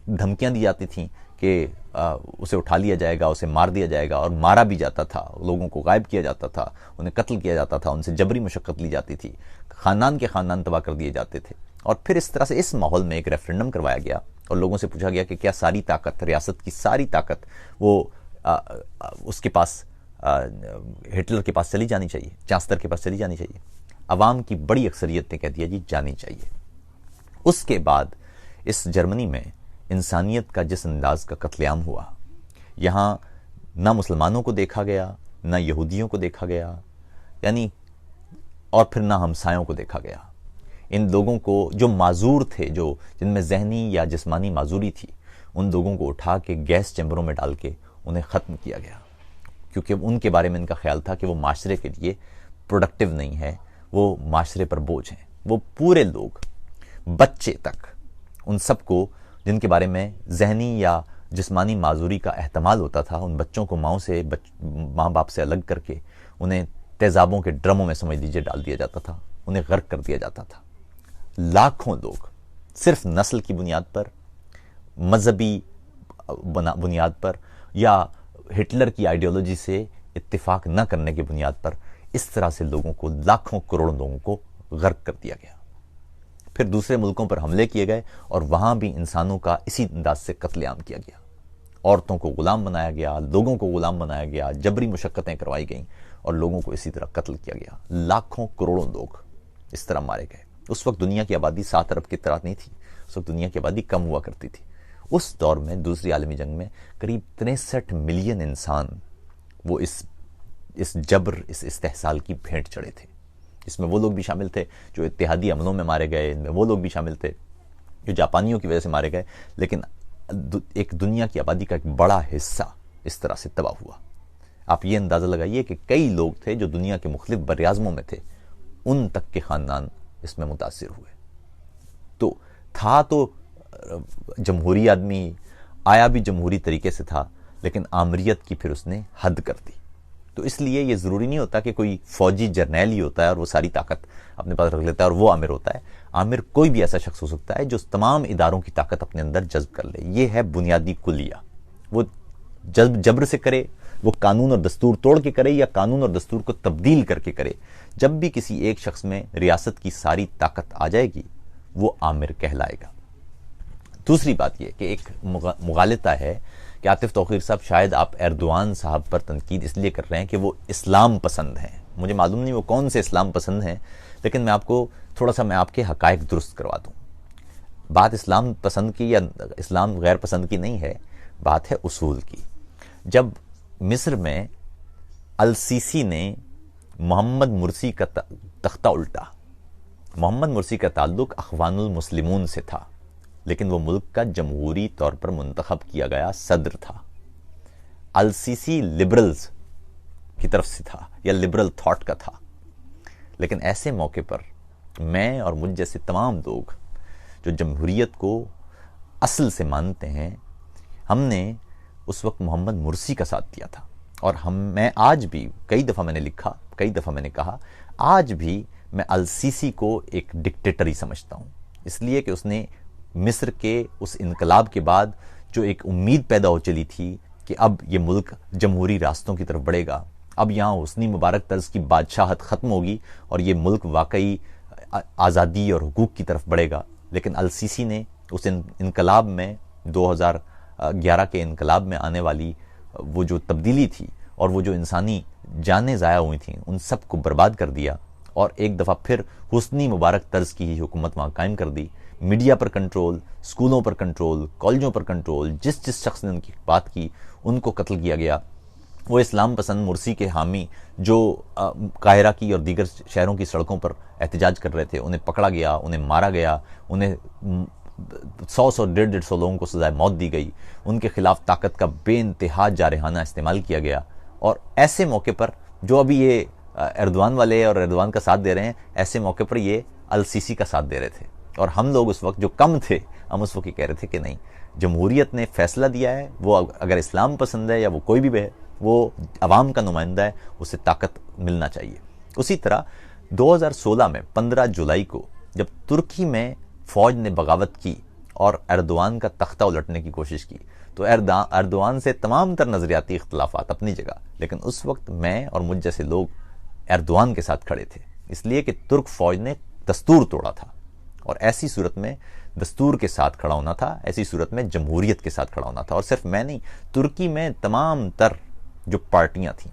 دھمکیاں دی جاتی تھیں کہ اسے اٹھا لیا جائے گا، اسے مار دیا جائے گا، اور مارا بھی جاتا تھا، لوگوں کو غائب کیا جاتا تھا، انہیں قتل کیا جاتا تھا، ان سے جبری مشقت لی جاتی تھی، خاندان کے خاندان تباہ کر دیے جاتے تھے۔ اور پھر اس طرح سے اس ماحول میں ایک ریفرنڈم کروایا گیا اور لوگوں سے پوچھا گیا کہ کیا ساری طاقت، ریاست کی ساری طاقت وہ اس کے پاس ہٹلر کے پاس چلی جانی چاہیے، چانسلر کے پاس چلی جانی چاہیے؟ عوام کی بڑی اکثریت نے کہہ دیا جی جانی چاہیے۔ اس کے بعد اس جرمنی میں انسانیت کا جس انداز کا قتل عام ہوا، یہاں نہ مسلمانوں کو دیکھا گیا، نہ یہودیوں کو دیکھا گیا، یعنی اور پھر نہ ہمسایوں کو دیکھا گیا۔ ان لوگوں کو جو معذور تھے، جو جن میں ذہنی یا جسمانی معذوری تھی، ان لوگوں کو اٹھا کے گیس چیمبروں میں ڈال کے انہیں ختم کیا گیا، کیونکہ ان کے بارے میں ان کا خیال تھا کہ وہ معاشرے کے لیے پروڈکٹیو نہیں ہے، وہ معاشرے پر بوجھ ہیں۔ وہ پورے لوگ بچے تک، ان سب کو جن کے بارے میں ذہنی یا جسمانی معذوری کا احتمال ہوتا تھا، ان بچوں کو ماں باپ سے الگ کر کے انہیں تیزابوں کے ڈرموں میں سمجھ لیجیے ڈال دیا جاتا تھا، انہیں غرق کر دیا جاتا تھا۔ لاکھوں لوگ صرف نسل کی بنیاد پر، مذہبی بنیاد پر، یا ہٹلر کی آئیڈیالوجی سے اتفاق نہ کرنے کی بنیاد پر، اس طرح سے لوگوں کو، لاکھوں کروڑوں لوگوں کو غرق کر دیا گیا۔ پھر دوسرے ملکوں پر حملے کیے گئے اور وہاں بھی انسانوں کا اسی انداز سے قتل عام کیا گیا، عورتوں کو غلام بنایا گیا، لوگوں کو غلام بنایا گیا، جبری مشقتیں کروائی گئیں اور لوگوں کو اسی طرح قتل کیا گیا۔ لاکھوں کروڑوں لوگ اس طرح مارے گئے۔ اس وقت دنیا کی آبادی 7 ارب کی طرح نہیں تھی، اس وقت دنیا کی آبادی کم ہوا کرتی تھی۔ اس دور میں دوسری عالمی جنگ میں قریب 63 ملین انسان وہ اس جبر، اس استحصال کی بھینٹ چڑھے تھے۔ اس میں وہ لوگ بھی شامل تھے جو اتحادی حملوں میں مارے گئے، ان میں وہ لوگ بھی شامل تھے جو جاپانیوں کی وجہ سے مارے گئے، لیکن ایک دنیا کی آبادی کا ایک بڑا حصہ اس طرح سے تباہ ہوا۔ آپ یہ اندازہ لگائیے کہ کئی لوگ تھے جو دنیا کے مختلف براعظموں میں تھے، ان تک کے خاندان اس میں متاثر ہوئے۔ تو تھا تو جمہوری آدمی، آیا بھی جمہوری طریقے سے تھا، لیکن آمریت کی پھر اس نے حد کر دی۔ تو اس لیے یہ ضروری نہیں ہوتا کہ کوئی فوجی جرنیل ہی ہوتا ہے اور وہ ساری طاقت اپنے پاس رکھ لیتا ہے اور وہ آمر ہوتا ہے۔ آمر کوئی بھی ایسا شخص ہو سکتا ہے جو تمام اداروں کی طاقت اپنے اندر جذب کر لے۔ یہ ہے بنیادی کلیہ۔ وہ جبر سے کرے، وہ قانون اور دستور توڑ کے کرے یا قانون اور دستور کو تبدیل کر کے کرے، جب بھی کسی ایک شخص میں ریاست کی ساری طاقت آ جائے گی، وہ آمر کہلائے گا۔ دوسری بات یہ کہ ایک مغالطہ ہے کہ عاطف توقیر صاحب، شاید آپ ایردوان صاحب پر تنقید اس لیے کر رہے ہیں کہ وہ اسلام پسند ہیں۔ مجھے معلوم نہیں وہ کون سے اسلام پسند ہیں، لیکن میں آپ کو تھوڑا سا آپ کے حقائق درست کروا دوں۔ بات اسلام پسند کی یا اسلام غیر پسند کی نہیں ہے، بات ہے اصول کی۔ جب مصر میں السیسی نے محمد مرسی کا تختہ الٹا، محمد مرسی کا تعلق اخوان المسلمون سے تھا، لیکن وہ ملک کا جمہوری طور پر منتخب کیا گیا صدر تھا۔ السیسی لبرلز کی طرف سے تھا یا لبرل تھاٹ کا تھا، لیکن ایسے موقع پر میں اور مجھ جیسے تمام لوگ جو جمہوریت کو اصل سے مانتے ہیں، ہم نے اس وقت محمد مرسی کا ساتھ دیا تھا۔ اور میں آج بھی کئی دفعہ میں نے لکھا، کئی دفعہ میں نے کہا، آج بھی میں السیسی کو ایک ڈکٹیٹر ہی سمجھتا ہوں، اس لیے کہ اس نے مصر کے اس انقلاب کے بعد جو ایک امید پیدا ہو چلی تھی کہ اب یہ ملک جمہوری راستوں کی طرف بڑھے گا، اب یہاں حسنی مبارک طرز کی بادشاہت ختم ہوگی اور یہ ملک واقعی آزادی اور حقوق کی طرف بڑھے گا، لیکن السیسی نے اس انقلاب میں 2011 کے انقلاب میں آنے والی وہ جو تبدیلی تھی اور وہ جو انسانی جانیں ضائع ہوئی تھیں، ان سب کو برباد کر دیا اور ایک دفعہ پھر حسنی مبارک طرز کی ہی حکومت وہاں قائم کر دی۔ میڈیا پر کنٹرول، سکولوں پر کنٹرول، کالجوں پر کنٹرول، جس شخص نے ان کی بات کی ان کو قتل کیا گیا۔ وہ اسلام پسند مرسی کے حامی جو قاہرہ کی اور دیگر شہروں کی سڑکوں پر احتجاج کر رہے تھے، انہیں پکڑا گیا، انہیں مارا گیا، انہیں 100 150 لوگوں کو سزائے موت دی گئی، ان کے خلاف طاقت کا بے انتہا جارحانہ استعمال کیا گیا۔ اور ایسے موقع پر جو ابھی یہ ایردوان والے اور ایردوان کا ساتھ دے رہے ہیں، ایسے موقع پر یہ السیسی کا ساتھ دے رہے تھے، اور ہم لوگ اس وقت جو کم تھے، ہم اس وقت یہ کہہ رہے تھے کہ نہیں، جمہوریت نے فیصلہ دیا ہے، وہ اگر اسلام پسند ہے یا وہ کوئی بھی ہے، وہ عوام کا نمائندہ ہے، اسے طاقت ملنا چاہیے۔ اسی طرح 2016 میں 15 جولائی کو جب ترکی میں فوج نے بغاوت کی اور ایردوان کا تختہ الٹنے کی کوشش کی، تو ایردوان سے تمام تر نظریاتی اختلافات اپنی جگہ، لیکن اس وقت میں اور مجھ جیسے لوگ ایردوان کے ساتھ کھڑے تھے، اس لیے کہ ترک فوج نے دستور توڑا تھا، اور ایسی صورت میں دستور کے ساتھ کھڑا ہونا تھا، ایسی صورت میں جمہوریت کے ساتھ کھڑا ہونا تھا۔ اور صرف میں نہیں، ترکی میں تمام تر جو پارٹیاں تھیں،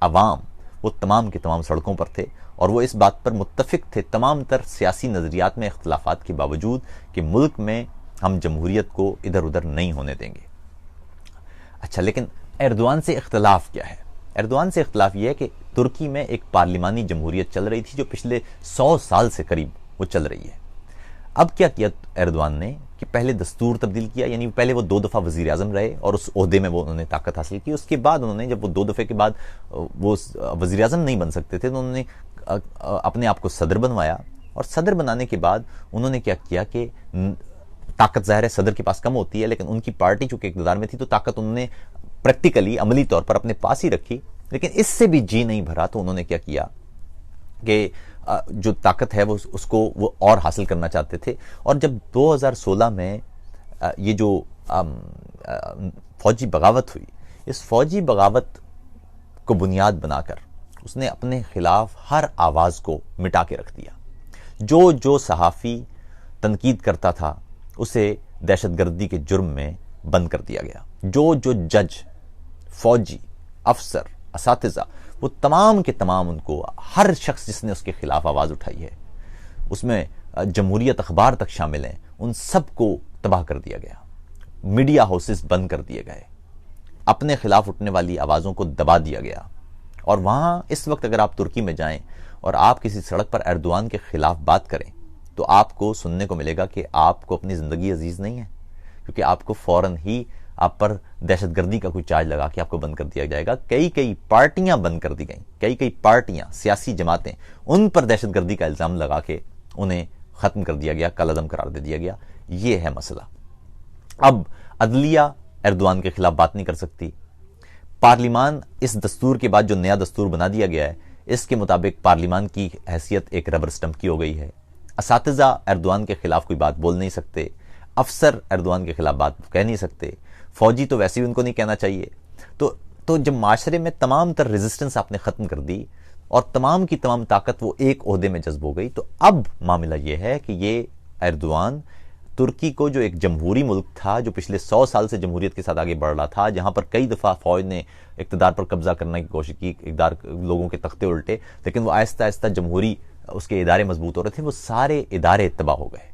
عوام، وہ تمام کے تمام سڑکوں پر تھے، اور وہ اس بات پر متفق تھے تمام تر سیاسی نظریات میں اختلافات کے باوجود کہ ملک میں ہم جمہوریت کو ادھر ادھر نہیں ہونے دیں گے۔ اچھا، لیکن ایردوان سے اختلاف کیا ہے؟ ایردوان سے اختلاف یہ ہے کہ ترکی میں ایک پارلیمانی جمہوریت چل رہی تھی جو پچھلے 100 سال سے قریب وہ چل رہی ہے۔ اب کیا کیا ایردوان نے کہ پہلے دستور تبدیل کیا، یعنی پہلے وہ 2 دفعہ وزیر اعظم رہے اور اس عہدے میں وہ انہوں نے طاقت حاصل کی۔ اس کے بعد انہوں نے، جب وہ 2 دفعے کے بعد وہ وزیر اعظم نہیں بن سکتے تھے، تو انہوں نے اپنے آپ کو صدر بنوایا اور صدر بنانے کے بعد انہوں نے کیا کیا کہ طاقت ظاہر ہے صدر کے پاس کم ہوتی ہے، لیکن ان کی پارٹی چونکہ اقتدار میں تھی تو طاقت انہوں نے پریکٹیکلی عملی طور پر اپنے پاس ہی رکھی، لیکن اس سے بھی جی نہیں بھرا تو انہوں نے کیا کیا کہ جو طاقت ہے اس کو وہ اور حاصل کرنا چاہتے تھے. اور جب 2016 میں یہ جو فوجی بغاوت ہوئی، اس فوجی بغاوت کو بنیاد بنا کر اس نے اپنے خلاف ہر آواز کو مٹا کے رکھ دیا. جو صحافی تنقید کرتا تھا اسے دہشت گردی کے جرم میں بند کر دیا گیا. جو جج، فوجی، افسر، اساتذہ، وہ تمام کے تمام ان کو، ہر شخص جس نے اس کے خلاف آواز اٹھائی ہے، اس میں جمہوریت اخبار تک شامل ہیں، ان سب کو تباہ کر دیا گیا. میڈیا ہاؤسز بند کر دیے گئے، اپنے خلاف اٹھنے والی آوازوں کو دبا دیا گیا. اور وہاں اس وقت اگر آپ ترکی میں جائیں اور آپ کسی سڑک پر ایردوان کے خلاف بات کریں تو آپ کو سننے کو ملے گا کہ آپ کو اپنی زندگی عزیز نہیں ہے، کیونکہ آپ کو فوراً ہی آپ پر دہشت گردی کا کوئی چارج لگا کے آپ کو بند کر دیا جائے گا. کئی پارٹیاں بند کر دی گئیں، کئی پارٹیاں، سیاسی جماعتیں، ان پر دہشت گردی کا الزام لگا کے انہیں ختم کر دیا گیا، کالعدم قرار دے دیا گیا. یہ ہے مسئلہ. اب عدلیہ ایردوان کے خلاف بات نہیں کر سکتی. پارلیمان اس دستور کے بعد جو نیا دستور بنا دیا گیا ہے اس کے مطابق پارلیمان کی حیثیت ایک ربر سٹمپ کی ہو گئی ہے. اساتذہ ایردوان کے خلاف کوئی بات بول نہیں سکتے، افسر ایردوان کے خلاف بات کہہ نہیں سکتے، فوجی تو ویسے ہی ان کو نہیں کہنا چاہیے. تو جب معاشرے میں تمام تر ریزسٹنس آپ نے ختم کر دی اور تمام کی تمام طاقت وہ ایک عہدے میں جذب ہو گئی، تو اب معاملہ یہ ہے کہ یہ ایردوان ترکی کو، جو ایک جمہوری ملک تھا، جو پچھلے 100 سال سے جمہوریت کے ساتھ آگے بڑھ رہا تھا، جہاں پر کئی دفعہ فوج نے اقتدار پر قبضہ کرنے کی کوشش کی، اقتدار لوگوں کے تختے الٹے، لیکن وہ آہستہ آہستہ جمہوری اس کے ادارے مضبوط ہو رہے تھے، وہ سارے ادارے تباہ ہو گئے.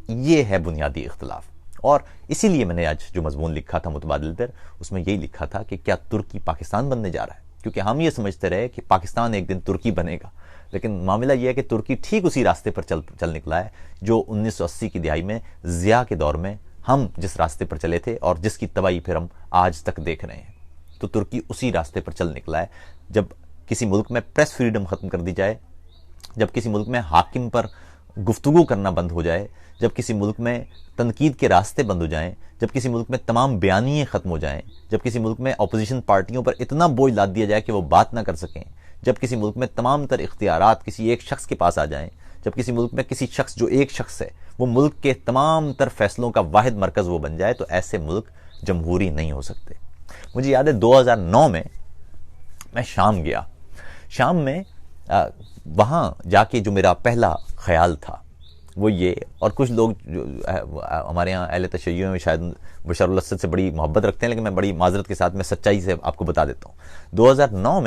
یہ ہے بنیادی اختلاف. اور اسی لیے میں نے آج جو مضمون لکھا تھا متبادل پر، اس میں یہی لکھا تھا کہ کیا ترکی پاکستان بننے جا رہا ہے؟ کیونکہ ہم یہ سمجھتے رہے کہ پاکستان ایک دن ترکی بنے گا، لیکن معاملہ یہ ہے کہ ترکی ٹھیک اسی راستے پر چل نکلا ہے جو 1980 کی دہائی میں ضیاء کے دور میں ہم جس راستے پر چلے تھے اور جس کی تباہی پھر ہم آج تک دیکھ رہے ہیں. تو ترکی اسی راستے پر چل نکلا ہے. جب کسی ملک میں پریس فریڈم ختم کر دی جائے، جب کسی ملک میں حاکم پر گفتگو کرنا بند ہو جائے، جب کسی ملک میں تنقید کے راستے بند ہو جائیں، جب کسی ملک میں تمام بیانیے ختم ہو جائیں، جب کسی ملک میں اپوزیشن پارٹیوں پر اتنا بوجھ لاد دیا جائے کہ وہ بات نہ کر سکیں، جب کسی ملک میں تمام تر اختیارات کسی ایک شخص کے پاس آ جائیں، جب کسی ملک میں کسی شخص، جو ایک شخص ہے، وہ ملک کے تمام تر فیصلوں کا واحد مرکز وہ بن جائے، تو ایسے ملک جمہوری نہیں ہو سکتے. مجھے یاد ہے 2009 میں میں شام گیا. شام میں وہاں جا کے جو میرا پہلا خیال تھا وہ یہ، اور کچھ لوگ جو ہمارے یہاں اہل تشیع میں شاید بشار الاسد سے بڑی محبت رکھتے ہیں، لیکن میں بڑی معذرت کے ساتھ میں سچائی سے آپ کو بتا دیتا ہوں. 2009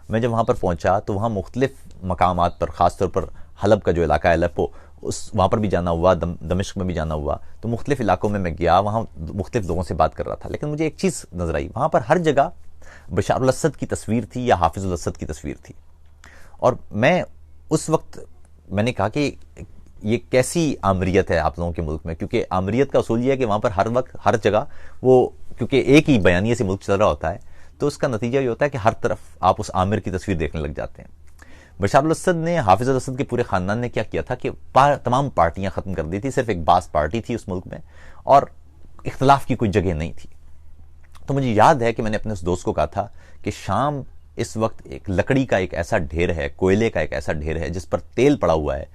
میں جب وہاں پر پہنچا تو وہاں مختلف مقامات پر، خاص طور پر حلب کا جو علاقہ ہے الیپو، وہاں پر بھی جانا ہوا، دمشق میں بھی جانا ہوا. تو مختلف علاقوں میں گیا، وہاں مختلف لوگوں سے بات کر رہا تھا، لیکن مجھے ایک چیز نظر آئی، وہاں پر ہر جگہ بشار الاسد کی تصویر تھی یا حافظ الاسد کی تصویر تھی. اور میں اس وقت میں نے کہا کہ یہ کیسی آمریت ہے آپ لوگوں کے ملک میں، کیونکہ آمریت کا اصول یہ ہے کہ وہاں پر ہر وقت ہر جگہ وہ، کیونکہ ایک ہی بیانیے سے ملک چل رہا ہوتا ہے، تو اس کا نتیجہ یہ ہوتا ہے کہ ہر طرف آپ اس عامر کی تصویر دیکھنے لگ جاتے ہیں. بشار الاسد نے، حافظ الاسد کے پورے خاندان نے کیا کیا تھا کہ تمام پارٹیاں ختم کر دی تھی، صرف ایک باس پارٹی تھی اس ملک میں، اور اختلاف کی کوئی جگہ نہیں تھی. تو مجھے یاد ہے کہ میں نے اپنے اس دوست کو کہا تھا کہ شام اس وقت ایک لکڑی کا ایک ایسا ڈھیر ہے، کوئلے کا ایک ایسا ڈھیر ہے جس پر تیل پڑا ہوا ہے.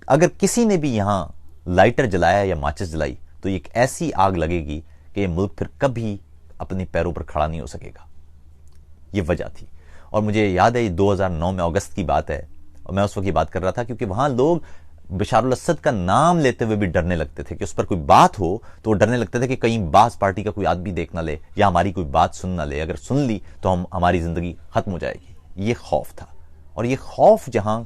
اگر کسی نے بھی یہاں لائٹر جلایا یا ماچس جلائی تو ایک ایسی آگ لگے گی کہ یہ ملک پھر کبھی اپنے پیروں پر کھڑا نہیں ہو سکے گا. یہ وجہ تھی. اور مجھے یاد ہے 2009 میں اگست کی بات ہے، اور میں اس وقت یہ بات کر رہا تھا کیونکہ وہاں لوگ بشار الاسد کا نام لیتے ہوئے بھی ڈرنے لگتے تھے کہ اس پر کوئی بات ہو تو وہ ڈرنے لگتے تھے کہ کہیں باس پارٹی کا کوئی آدمی دیکھ نہ لے یا ہماری کوئی بات سن نہ لے، اگر سن لی تو ہماری زندگی ختم ہو جائے گی. یہ خوف تھا. اور یہ خوف جہاں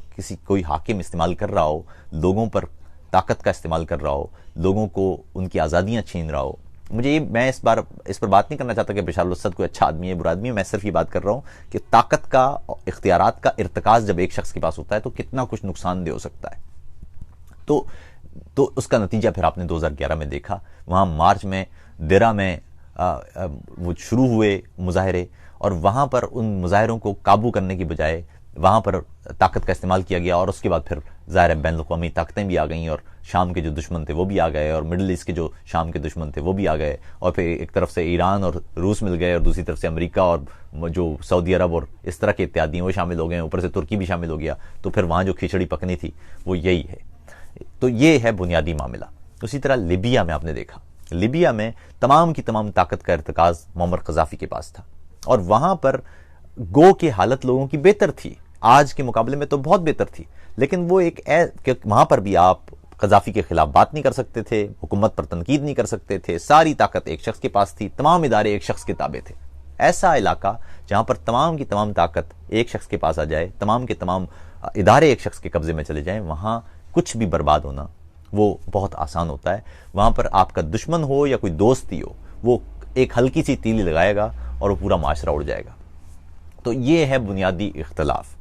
کوئی حاکم استعمال کر رہا ہو، لوگوں پر طاقت کا استعمال کر رہا ہو، لوگوں کو ان کی آزادیاں چھین رہا ہو، میں اس پر بات نہیں کرنا چاہتا کہ بشار الاسد کوئی اچھا آدمی ہے، برا آدمی ہے. میں صرف یہ بات کر رہا ہوں کہ طاقت کا، اختیارات کا ارتکاز جب ایک شخص کے پاس ہوتا ہے تو کتنا کچھ نقصان دہ ہو سکتا ہے. تو اس کا نتیجہ پھر آپ نے 2011 میں دیکھا. وہاں مارچ میں دیرہ میں وہ شروع ہوئے مظاہرے، اور وہاں پر ان مظاہروں کو قابو کرنے کی بجائے وہاں پر طاقت کا استعمال کیا گیا، اور اس کے بعد پھر ظاہر ہے بین الاقوامی طاقتیں بھی آ گئیں اور شام کے جو دشمن تھے وہ بھی آ گئے اور مڈل ایسٹ کے جو شام کے دشمن تھے وہ بھی آ گئے اور پھر ایک طرف سے ایران اور روس مل گئے اور دوسری طرف سے امریکہ اور جو سعودی عرب اور اس طرح کے اتحادی ہیں وہ شامل ہو گئے، اوپر سے ترکی بھی شامل ہو گیا، تو پھر وہاں جو کھچڑی پکنی تھی وہ یہی ہے۔ تو یہ ہے بنیادی معاملہ۔ اسی طرح لیبیا میں آپ نے دیکھا، لیبیا میں تمام کی تمام طاقت کا ارتکاز معمر قذافی کے پاس تھا اور وہاں پر گو کی حالت لوگوں کی بہتر تھی، آج کے مقابلے میں تو بہت بہتر تھی، لیکن وہ کہ وہاں پر بھی آپ قذافی کے خلاف بات نہیں کر سکتے تھے، حکومت پر تنقید نہیں کر سکتے تھے، ساری طاقت ایک شخص کے پاس تھی، تمام ادارے ایک شخص کے تابع تھے۔ ایسا علاقہ جہاں پر تمام کی تمام طاقت ایک شخص کے پاس آ جائے، تمام کے تمام ادارے ایک شخص کے قبضے میں چلے جائیں، وہاں کچھ بھی برباد ہونا وہ بہت آسان ہوتا ہے۔ وہاں پر آپ کا دشمن ہو یا کوئی دوست ہی ہو، وہ ایک ہلکی سی تیلی لگائے گا اور وہ پورا معاشرہ اڑ جائے گا۔ تو یہ ہے بنیادی اختلاف۔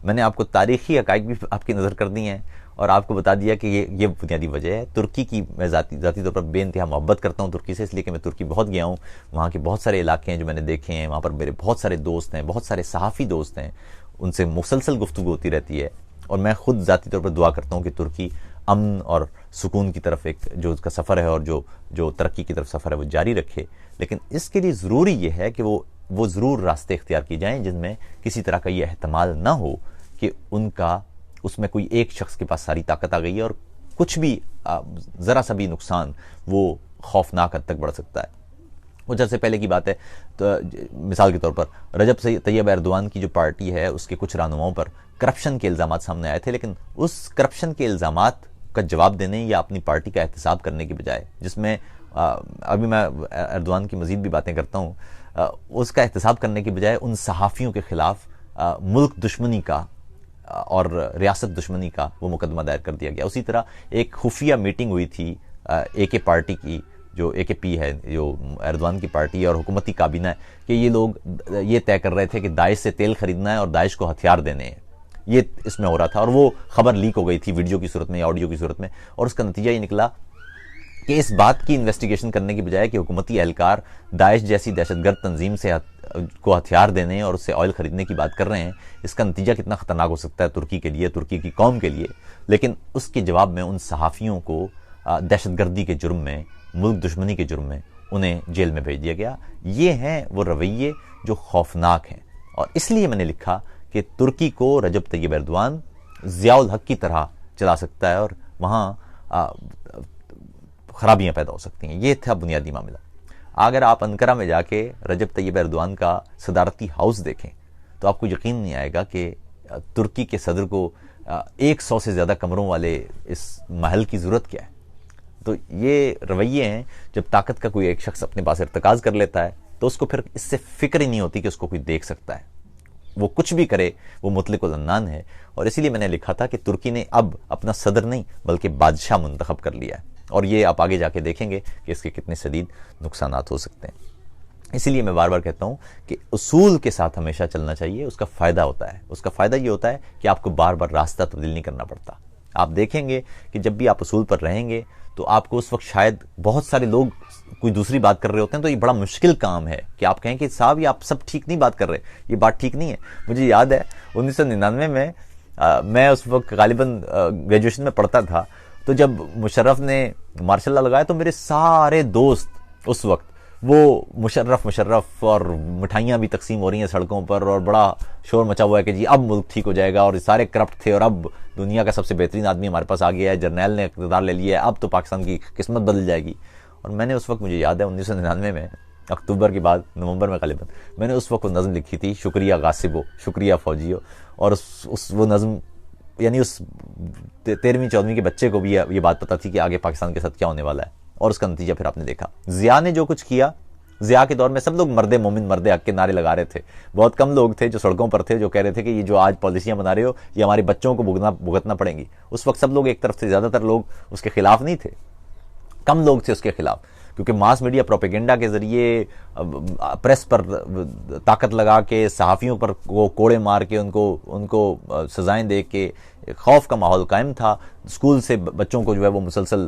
میں نے آپ کو تاریخی حقائق بھی آپ کی نظر کر دی ہیں اور آپ کو بتا دیا کہ یہ بنیادی وجہ ہے۔ ترکی کی میں ذاتی طور پر بے انتہا محبت کرتا ہوں ترکی سے، اس لیے کہ میں ترکی بہت گیا ہوں، وہاں کے بہت سارے علاقے ہیں جو میں نے دیکھے ہیں، وہاں پر میرے بہت سارے دوست ہیں، بہت سارے صحافی دوست ہیں، ان سے مسلسل گفتگو ہوتی رہتی ہے اور میں خود ذاتی طور پر دعا کرتا ہوں کہ ترکی امن اور سکون کی طرف ایک جو اس کا سفر ہے اور جو ترقی کی طرف سفر ہے وہ جاری رکھے، لیکن اس کے لیے ضروری یہ ہے کہ وہ ضرور راستے اختیار کیے جائیں جن میں کسی طرح کا یہ احتمال نہ ہو کہ اس میں کوئی ایک شخص کے پاس ساری طاقت آ گئی ہے اور کچھ بھی ذرا سا بھی نقصان وہ خوفناک حد تک بڑھ سکتا ہے۔ کچھ عرصے پہلے کی بات ہے، تو مثال کے طور پر رجب طیب ایردوان کی جو پارٹی ہے اس کے کچھ رہنماؤں پر کرپشن کے الزامات سامنے آئے تھے، لیکن اس کرپشن کے الزامات کا جواب دینے یا اپنی پارٹی کا احتساب کرنے کی بجائے، جس میں ابھی میں ایردوان کی مزید بھی باتیں کرتا ہوں، اس کا احتساب کرنے کی بجائے ان صحافیوں کے خلاف ملک دشمنی کا اور ریاست دشمنی کا وہ مقدمہ دائر کر دیا گیا۔ اسی طرح ایک خفیہ میٹنگ ہوئی تھی اے کے پارٹی کی، جو اے کے پی ہے، جو ایردوان کی پارٹی ہے اور حکومتی کابینہ ہے، کہ یہ لوگ یہ طے کر رہے تھے کہ داعش سے تیل خریدنا ہے اور داعش کو ہتھیار دینے ہیں، یہ اس میں ہو رہا تھا اور وہ خبر لیک ہو گئی تھی ویڈیو کی صورت میں یا آڈیو کی صورت میں، اور اس کا نتیجہ یہ نکلا کہ اس بات کی انویسٹیگیشن کرنے کی بجائے کہ حکومتی اہلکار داعش جیسی دہشت گرد تنظیم سے کو ہتھیار دینے اور اس سے آئل خریدنے کی بات کر رہے ہیں، اس کا نتیجہ کتنا خطرناک ہو سکتا ہے ترکی کے لیے، ترکی کی قوم کے لیے، لیکن اس کے جواب میں ان صحافیوں کو دہشت گردی کے جرم میں، ملک دشمنی کے جرم میں انہیں جیل میں بھیج دیا گیا۔ یہ ہیں وہ رویے جو خوفناک ہیں، اور اس لیے میں نے لکھا کہ ترکی کو رجب طیب ایردوان ضیاء الحق کی طرح چلا سکتا ہے اور وہاں خرابیاں پیدا ہو سکتی ہیں۔ یہ تھا بنیادی معاملہ۔ اگر آپ انقرہ میں جا کے رجب طیب ایردوان کا صدارتی ہاؤس دیکھیں تو آپ کو یقین نہیں آئے گا کہ ترکی کے صدر کو 100 سے زیادہ کمروں والے اس محل کی ضرورت کیا ہے۔ تو یہ رویے ہیں، جب طاقت کا کوئی ایک شخص اپنے پاس ارتکاز کر لیتا ہے تو اس کو پھر اس سے فکر ہی نہیں ہوتی کہ اس کو کوئی دیکھ سکتا ہے، وہ کچھ بھی کرے وہ مطلق العنان ہے۔ اور اسی لیے میں نے لکھا تھا کہ ترکی نے اب اپنا صدر نہیں بلکہ بادشاہ منتخب کر لیا ہے، اور یہ آپ آگے جا کے دیکھیں گے کہ اس کے کتنے شدید نقصانات ہو سکتے ہیں۔ اسی لیے میں بار بار کہتا ہوں کہ اصول کے ساتھ ہمیشہ چلنا چاہیے، اس کا فائدہ ہوتا ہے، اس کا فائدہ یہ ہوتا ہے کہ آپ کو بار بار راستہ تبدیل نہیں کرنا پڑتا۔ آپ دیکھیں گے کہ جب بھی آپ اصول پر رہیں گے تو آپ کو اس وقت شاید بہت سارے لوگ کوئی دوسری بات کر رہے ہوتے ہیں، تو یہ بڑا مشکل کام ہے کہ آپ کہیں کہ صاحب یہ آپ سب ٹھیک نہیں بات کر رہے، یہ بات ٹھیک نہیں ہے۔ مجھے یاد ہے 1999 میں میں اس وقت غالباً گریجویشن میں پڑھتا تھا، تو جب مشرف نے مارشاء اللہ لگایا تو میرے سارے دوست اس وقت وہ مشرف اور مٹھائیاں بھی تقسیم ہو رہی ہیں سڑکوں پر اور بڑا شور مچا ہوا ہے کہ جی اب ملک ٹھیک ہو جائے گا، اور سارے کرپٹ تھے اور اب دنیا کا سب سے بہترین آدمی ہمارے پاس آ گیا ہے، جرنیل نے اقتدار لے لیا ہے، اب تو پاکستان کی قسمت بدل جائے گی۔ اور میں نے اس وقت، مجھے یاد ہے 1999 میں اکتوبر کے بعد نومبر میں غالباً میں نے اس وقت وہ نظم لکھی تھی، شکریہ غاصبو، شکریہ فوجیو، اور وہ نظم یعنی اس 13ویں 14ویں کے بچے کو بھی یہ بات پتہ تھی کہ آگے پاکستان کے ساتھ کیا ہونے والا ہے، اور اس کا نتیجہ پھر آپ نے دیکھا۔ ضیاء نے جو کچھ کیا، ضیاء کے دور میں سب لوگ مرد مومن مرد حق کے نعرے لگا رہے تھے، بہت کم لوگ تھے جو سڑکوں پر تھے جو کہہ رہے تھے کہ یہ جو آج پالیسیاں بنا رہے ہو یہ ہمارے بچوں کو بھگتنا پڑیں گی۔ اس وقت سب لوگ ایک طرف سے، زیادہ تر لوگ اس کے خلاف نہیں تھے، کم لوگ تھے اس کے خلاف، کیونکہ ماس میڈیا پروپیگنڈا کے ذریعے پریس پر طاقت لگا کے، صحافیوں پر کوڑے مار کے، ان کو سزائیں دے کے خوف کا ماحول قائم تھا۔ اسکول سے بچوں کو جو ہے وہ مسلسل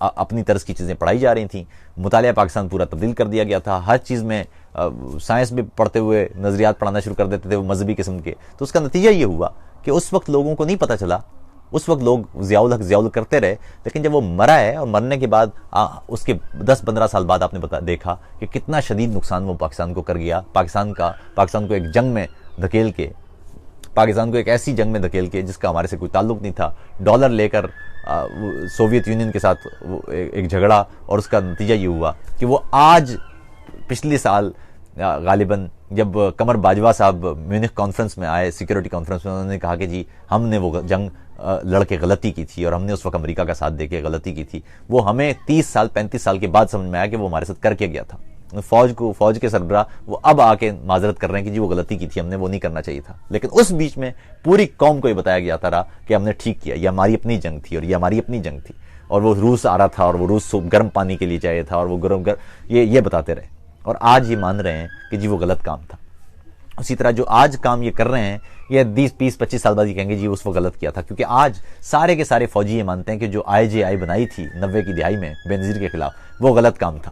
اپنی طرز کی چیزیں پڑھائی جا رہی تھیں، مطالعہ پاکستان پورا تبدیل کر دیا گیا تھا، ہر چیز میں سائنس بھی پڑھتے ہوئے نظریات پڑھانا شروع کر دیتے تھے وہ مذہبی قسم کے۔ تو اس کا نتیجہ یہ ہوا کہ اس وقت لوگوں کو نہیں پتہ چلا اس وقت لوگ ضیاء الحق کرتے رہے، لیکن جب وہ مرا ہے اور مرنے کے بعد اس کے 10-15 سال بعد آپ نے دیکھا کہ کتنا شدید نقصان وہ پاکستان کو کر گیا، پاکستان کو ایک جنگ میں دھکیل کے، پاکستان کو ایک ایسی جنگ میں دھکیل کے جس کا ہمارے سے کوئی تعلق نہیں تھا، ڈالر لے کر سوویت یونین کے ساتھ ایک جھگڑا، اور اس کا نتیجہ یہ ہوا کہ وہ آج پچھلے سال غالباً جب قمر باجوہ صاحب میونخ کانفرنس میں آئے، سیکیورٹی کانفرنس میں، انہوں نے کہا کہ جی ہم نے وہ جنگ لڑ کے غلطی کی تھی اور ہم نے اس وقت امریکہ کا ساتھ دے کے غلطی کی تھی، وہ ہمیں 30-35 سال کے بعد سمجھ میں آیا کہ وہ ہمارے ساتھ کر کے گیا تھا۔ فوج کے سربراہ وہ اب آ کے معذرت کر رہے ہیں کہ جی وہ غلطی کی تھی، ہم نے وہ نہیں کرنا چاہیے تھا، لیکن اس بیچ میں پوری قوم کو یہ بتایا گیا تھا کہ ہم نے ٹھیک کیا، یہ ہماری اپنی جنگ تھی اور یہ ہماری اپنی جنگ تھی، اور وہ روس آ رہا تھا اور وہ روس گرم پانی کے لیے چاہیے تھا، اور وہ یہ بتاتے رہے، اور آج یہ مان رہے ہیں کہ جی وہ غلط کام تھا۔ اسی طرح جو آج کام یہ کر رہے ہیں، یہ 20-25 سال بعد یہ کہیں گے جی اس وہ غلط کیا تھا، کیونکہ آج سارے کے سارے فوجی یہ مانتے ہیں کہ جو IJI بنائی تھی 90 کی دہائی میں بے-نظیر کے خلاف، وہ غلط کام تھا۔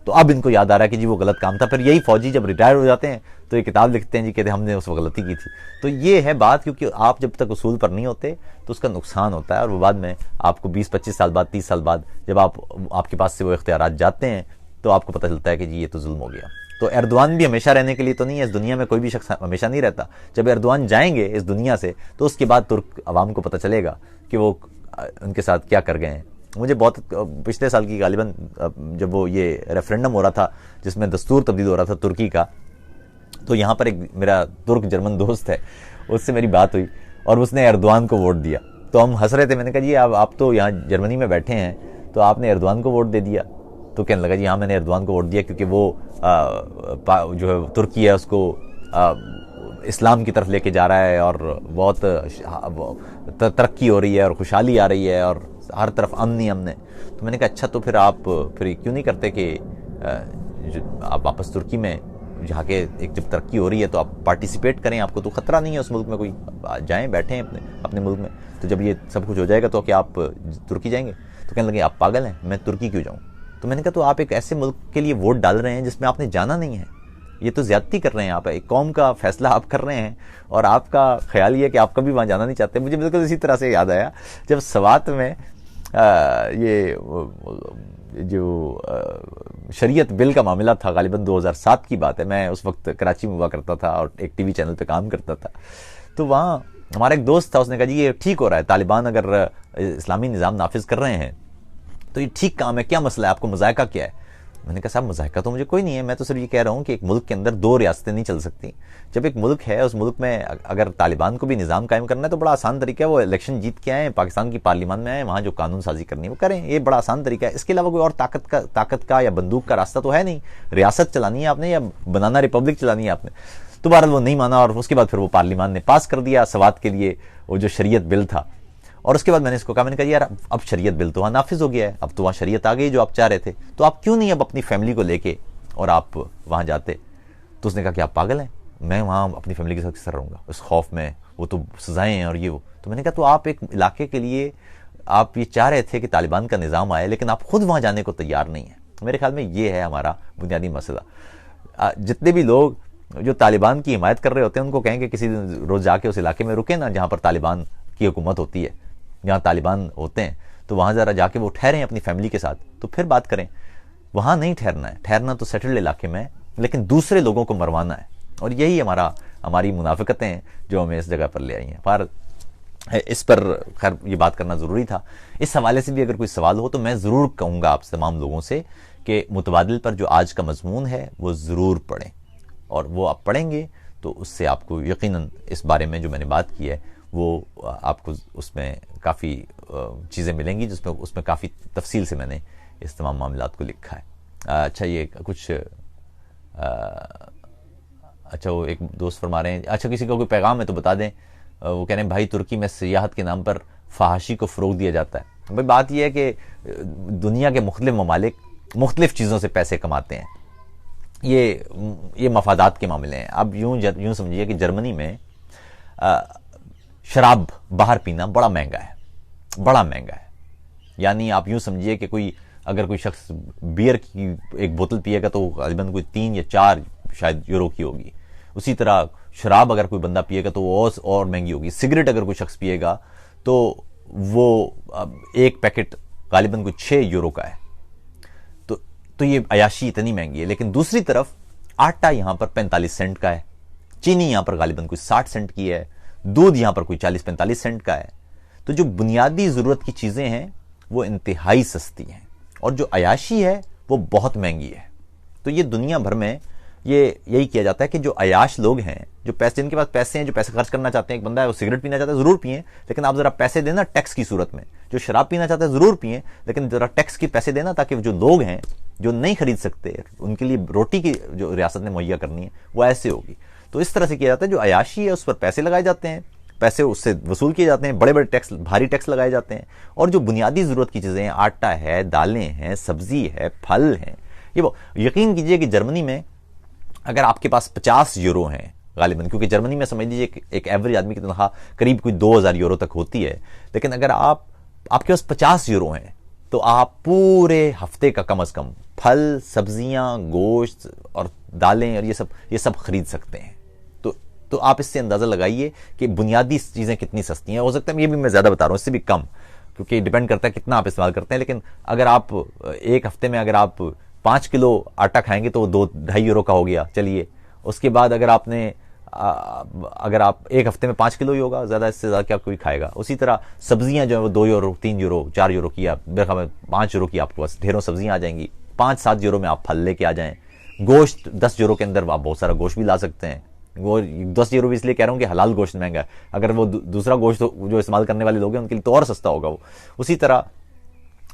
تو اب ان کو یاد آ رہا ہے کہ جی وہ غلط کام تھا، پھر یہی فوجی جب ریٹائر ہو جاتے ہیں تو یہ کتاب لکھتے ہیں جی کہتے ہیں ہم نے اس وقت غلطی کی تھی۔ تو یہ ہے بات، کیونکہ آپ جب تک اصول پر نہیں ہوتے تو اس کا نقصان ہوتا ہے، اور وہ بعد میں آپ کو 20-25 سال بعد، 30 سال بعد جب آپ کے پاس سے وہ اختیارات جاتے ہیں تو آپ کو پتہ چلتا ہے کہ جی یہ تو ظلم ہو گیا۔ تو ایردوان بھی ہمیشہ رہنے کے لیے تو نہیں ہے، اس دنیا میں کوئی بھی شخص ہمیشہ نہیں رہتا۔ جب ایردوان جائیں گے اس دنیا سے تو اس کے بعد ترک عوام کو پتہ چلے گا کہ وہ ان کے ساتھ کیا کر گئے ہیں۔ مجھے بہت پچھلے سال کی غالباً جب وہ یہ ریفرنڈم ہو رہا تھا جس میں دستور تبدیل ہو رہا تھا ترکی کا، تو یہاں پر ایک میرا ترک جرمن دوست ہے، اس سے میری بات ہوئی اور اس نے ایردوان کو ووٹ دیا، تو ہم ہنس رہے تھے۔ میں نے کہا جی آپ تو یہاں جرمنی میں بیٹھے ہیں تو آپ نے ایردوان کو ووٹ دے دیا؟ تو کہنے لگا جی ہاں میں نے ایردوان کو ووٹ دیا کیونکہ وہ جو ہے ترکی ہے اس کو اسلام کی طرف لے کے جا رہا ہے اور بہت ترقی ہو رہی ہے اور خوشحالی آ رہی ہے اور ہر طرف امن ہی امن ہے۔ تو میں نے کہا اچھا تو پھر آپ کیوں نہیں کرتے کہ آپ واپس ترکی میں جہاں کے ایک جب ترقی ہو رہی ہے تو آپ پارٹیسپیٹ کریں، آپ کو تو خطرہ نہیں ہے اس ملک میں، کوئی جائیں بیٹھیں اپنے ملک میں، تو جب یہ سب کچھ ہو جائے گا تو کیا آپ ترکی جائیں گے؟ تو کہنے لگے آپ پاگل ہیں، میں ترکی کیوں جاؤں؟ تو میں نے کہا تو آپ ایک ایسے ملک کے لیے ووٹ ڈال رہے ہیں جس میں آپ نے جانا نہیں ہے، یہ تو زیادتی کر رہے ہیں، آپ ایک قوم کا فیصلہ آپ کر رہے ہیں اور آپ کا خیال یہ ہے کہ آپ کبھی وہاں جانا نہیں چاہتے۔ مجھے بالکل اسی طرح سے یاد آیا جب سوات میں یہ جو شریعت بل کا معاملہ تھا، غالباً 2007 کی بات ہے، میں اس وقت کراچی میں ہوا کرتا تھا اور ایک TV چینل پہ کام کرتا تھا، تو وہاں ہمارا ایک دوست تھا، اس نے کہا جی یہ ٹھیک ہو رہا ہے، طالبان اگر اسلامی نظام نافذ کر رہے ہیں تو یہ ٹھیک کام ہے، کیا مسئلہ ہے، آپ کو مذائقہ کیا ہے؟ میں نے کہا صاحب مذائقہ تو مجھے کوئی نہیں ہے، میں تو صرف یہ کہہ رہا ہوں کہ ایک ملک کے اندر 2 ریاستیں نہیں چل سکتی۔ جب ایک ملک ہے اس ملک میں اگر طالبان کو بھی نظام قائم کرنا ہے تو بڑا آسان طریقہ ہے، وہ الیکشن جیت کے آئیں، پاکستان کی پارلیمان میں آئیں، وہاں جو قانون سازی کرنی ہے وہ کریں، یہ بڑا آسان طریقہ ہے۔ اس کے علاوہ کوئی اور طاقت کا یا بندوق کا راستہ تو ہے نہیں، ریاست چلانی ہے آپ نے یا بنانا ریپبلک چلانی ہے آپ نے۔ تو بہرحال وہ نہیں مانا اور اس کے بعد پھر وہ پارلیمان نے پاس کر دیا سوات کے لیے وہ جو شریعت بل تھا، اور اس کے بعد میں نے اس کو کہا، میں نے کہا یار اب شریعت بل تو وہاں نافذ ہو گیا ہے، اب تو وہاں شریعت آ گئی جو آپ چاہ رہے تھے، تو آپ کیوں نہیں اب اپنی فیملی کو لے کے اور آپ وہاں جاتے؟ تو اس نے کہا کہ آپ پاگل ہیں، میں وہاں اپنی فیملی کے ساتھ کس طرح رہوں گا اس خوف میں، وہ تو سزائیں ہیں اور یہ وہ۔ تو میں نے کہا تو آپ ایک علاقے کے لیے آپ یہ چاہ رہے تھے کہ طالبان کا نظام آئے، لیکن آپ خود وہاں جانے کو تیار نہیں ہیں۔ میرے خیال میں یہ ہے ہمارا بنیادی مسئلہ۔ جتنے بھی لوگ جو طالبان کی حمایت کر رہے ہوتے ہیں ان کو کہیں کہ کسی روز جا کے اس علاقے میں رکیں نا جہاں پر طالبان کی حکومت ہوتی ہے، جہاں طالبان ہوتے ہیں، تو وہاں ذرا جا کے وہ ٹھہریں اپنی فیملی کے ساتھ، تو پھر بات کریں۔ وہاں نہیں ٹھہرنا ہے، ٹھہرنا تو سیٹلڈ علاقے میں ہے، لیکن دوسرے لوگوں کو مروانا ہے، اور یہی ہماری منافقتیں ہیں جو ہمیں اس جگہ پر لے آئی ہیں۔ پر اس پر خیر یہ بات کرنا ضروری تھا۔ اس حوالے سے بھی اگر کوئی سوال ہو تو میں ضرور کہوں گا آپ تمام لوگوں سے کہ متبادل پر جو آج کا مضمون ہے وہ ضرور پڑھیں، اور وہ آپ پڑھیں گے تو اس سے آپ کو یقیناً اس بارے میں جو میں نے بات کی ہے وہ آپ کو اس میں کافی چیزیں ملیں گی، اس میں کافی تفصیل سے میں نے اس تمام معاملات کو لکھا ہے۔ اچھا یہ کچھ اچھا وہ ایک دوست فرما رہے ہیں، اچھا کسی کا کوئی پیغام ہے تو بتا دیں۔ وہ کہہ رہے ہیں بھائی ترکی میں سیاحت کے نام پر فحاشی کو فروغ دیا جاتا ہے۔ بھائی بات یہ ہے کہ دنیا کے مختلف ممالک مختلف چیزوں سے پیسے کماتے ہیں، یہ مفادات کے معاملے ہیں۔ اب یوں سمجھیے کہ جرمنی میں شراب باہر پینا بڑا مہنگا ہے، یعنی آپ یوں سمجھیے کہ اگر کوئی شخص بیئر کی ایک بوتل پیے گا تو غالباً کوئی 3 یا 4 شاید یورو کی ہوگی، اسی طرح شراب اگر کوئی بندہ پیے گا تو وہ اور مہنگی ہوگی، سگریٹ اگر کوئی شخص پیے گا تو وہ ایک پیکٹ غالباً کوئی 6 یورو کا ہے. تو یہ عیاشی اتنی مہنگی ہے. لیکن دوسری طرف آٹا یہاں پر 45 سینٹ کا ہے, چینی یہاں پر غالباً کوئی 60 سینٹ کی ہے, دودھ یہاں پر کوئی 40-45 سینٹ کا ہے. تو جو بنیادی ضرورت کی چیزیں ہیں وہ انتہائی سستی ہیں, اور جو عیاشی ہے وہ بہت مہنگی ہے. تو یہ دنیا بھر میں یہی کیا جاتا ہے کہ جو عیاش لوگ ہیں, جو پیسے, جن کے پاس پیسے ہیں, جو پیسے خرچ کرنا چاہتے ہیں, ایک بندہ ہے وہ سگریٹ پینا چاہتا ہے, ضرور پئیں, لیکن آپ ذرا پیسے دینا ٹیکس کی صورت میں. جو شراب پینا چاہتا ہے ضرور پئیں, لیکن ذرا ٹیکس کے پیسے دینا, تاکہ جو لوگ ہیں جو نہیں خرید سکتے, ان کے لیے روٹی کی جو ریاست نے مہیا کرنی ہے وہ ایسے ہوگی. تو اس طرح سے کیا جاتا ہے. جو عیاشی ہے اس پر پیسے لگائے جاتے ہیں, پیسے اس سے وصول کیے جاتے ہیں, بڑے بڑے ٹیکس, بھاری ٹیکس لگائے جاتے ہیں. اور جو بنیادی ضرورت کی چیزیں ہیں, آٹا ہے, دالیں ہیں, سبزی ہے, پھل ہیں, یہ وہ یقین کیجئے کہ جرمنی میں اگر آپ کے پاس 50 یورو ہیں غالباً, کیونکہ جرمنی میں سمجھ لیجیے ایک ایوریج آدمی کی تنخواہ قریب کوئی 2000 یورو تک ہوتی ہے, لیکن اگر آپ کے پاس 50 یورو ہیں تو آپ پورے ہفتے کا کم از کم پھل, سبزیاں, گوشت اور دالیں اور یہ سب خرید سکتے ہیں. تو آپ اس سے اندازہ لگائیے کہ بنیادی چیزیں کتنی سستی ہیں. ہو سکتا ہے یہ بھی میں زیادہ بتا رہا ہوں, اس سے بھی کم, کیونکہ ڈیپینڈ کرتا ہے کتنا آپ استعمال کرتے ہیں. لیکن اگر آپ ایک ہفتے میں اگر آپ 5 کلو آٹا کھائیں گے تو وہ 2-2.5 یورو کا ہو گیا, چلیے. اس کے بعد اگر آپ ایک ہفتے میں 5 کلو ہی ہوگا, زیادہ اس سے زیادہ کیا کوئی کھائے گا. اسی طرح سبزیاں جو ہیں وہ 2 یورو, 3 یورو, 4 یورو کی, آپ میرے خیال میں 5 یورو کی آپ کے پاس ڈھیروں سبزیاں آ جائیں گی. 5-7 یورو میں آپ پھل لے کے آ جائیں. گوشت 10 یورو کے اندر آپ بہت سارا گوشت بھی لا سکتے ہیں. وہ 10 یورو بھی اس لیے کہہ رہا ہوں کہ حلال گوشت مہنگا ہے. اگر وہ دوسرا گوشت جو استعمال کرنے والے لوگ ہیں ان کے لیے تو اور سستا ہوگا وہ. اسی طرح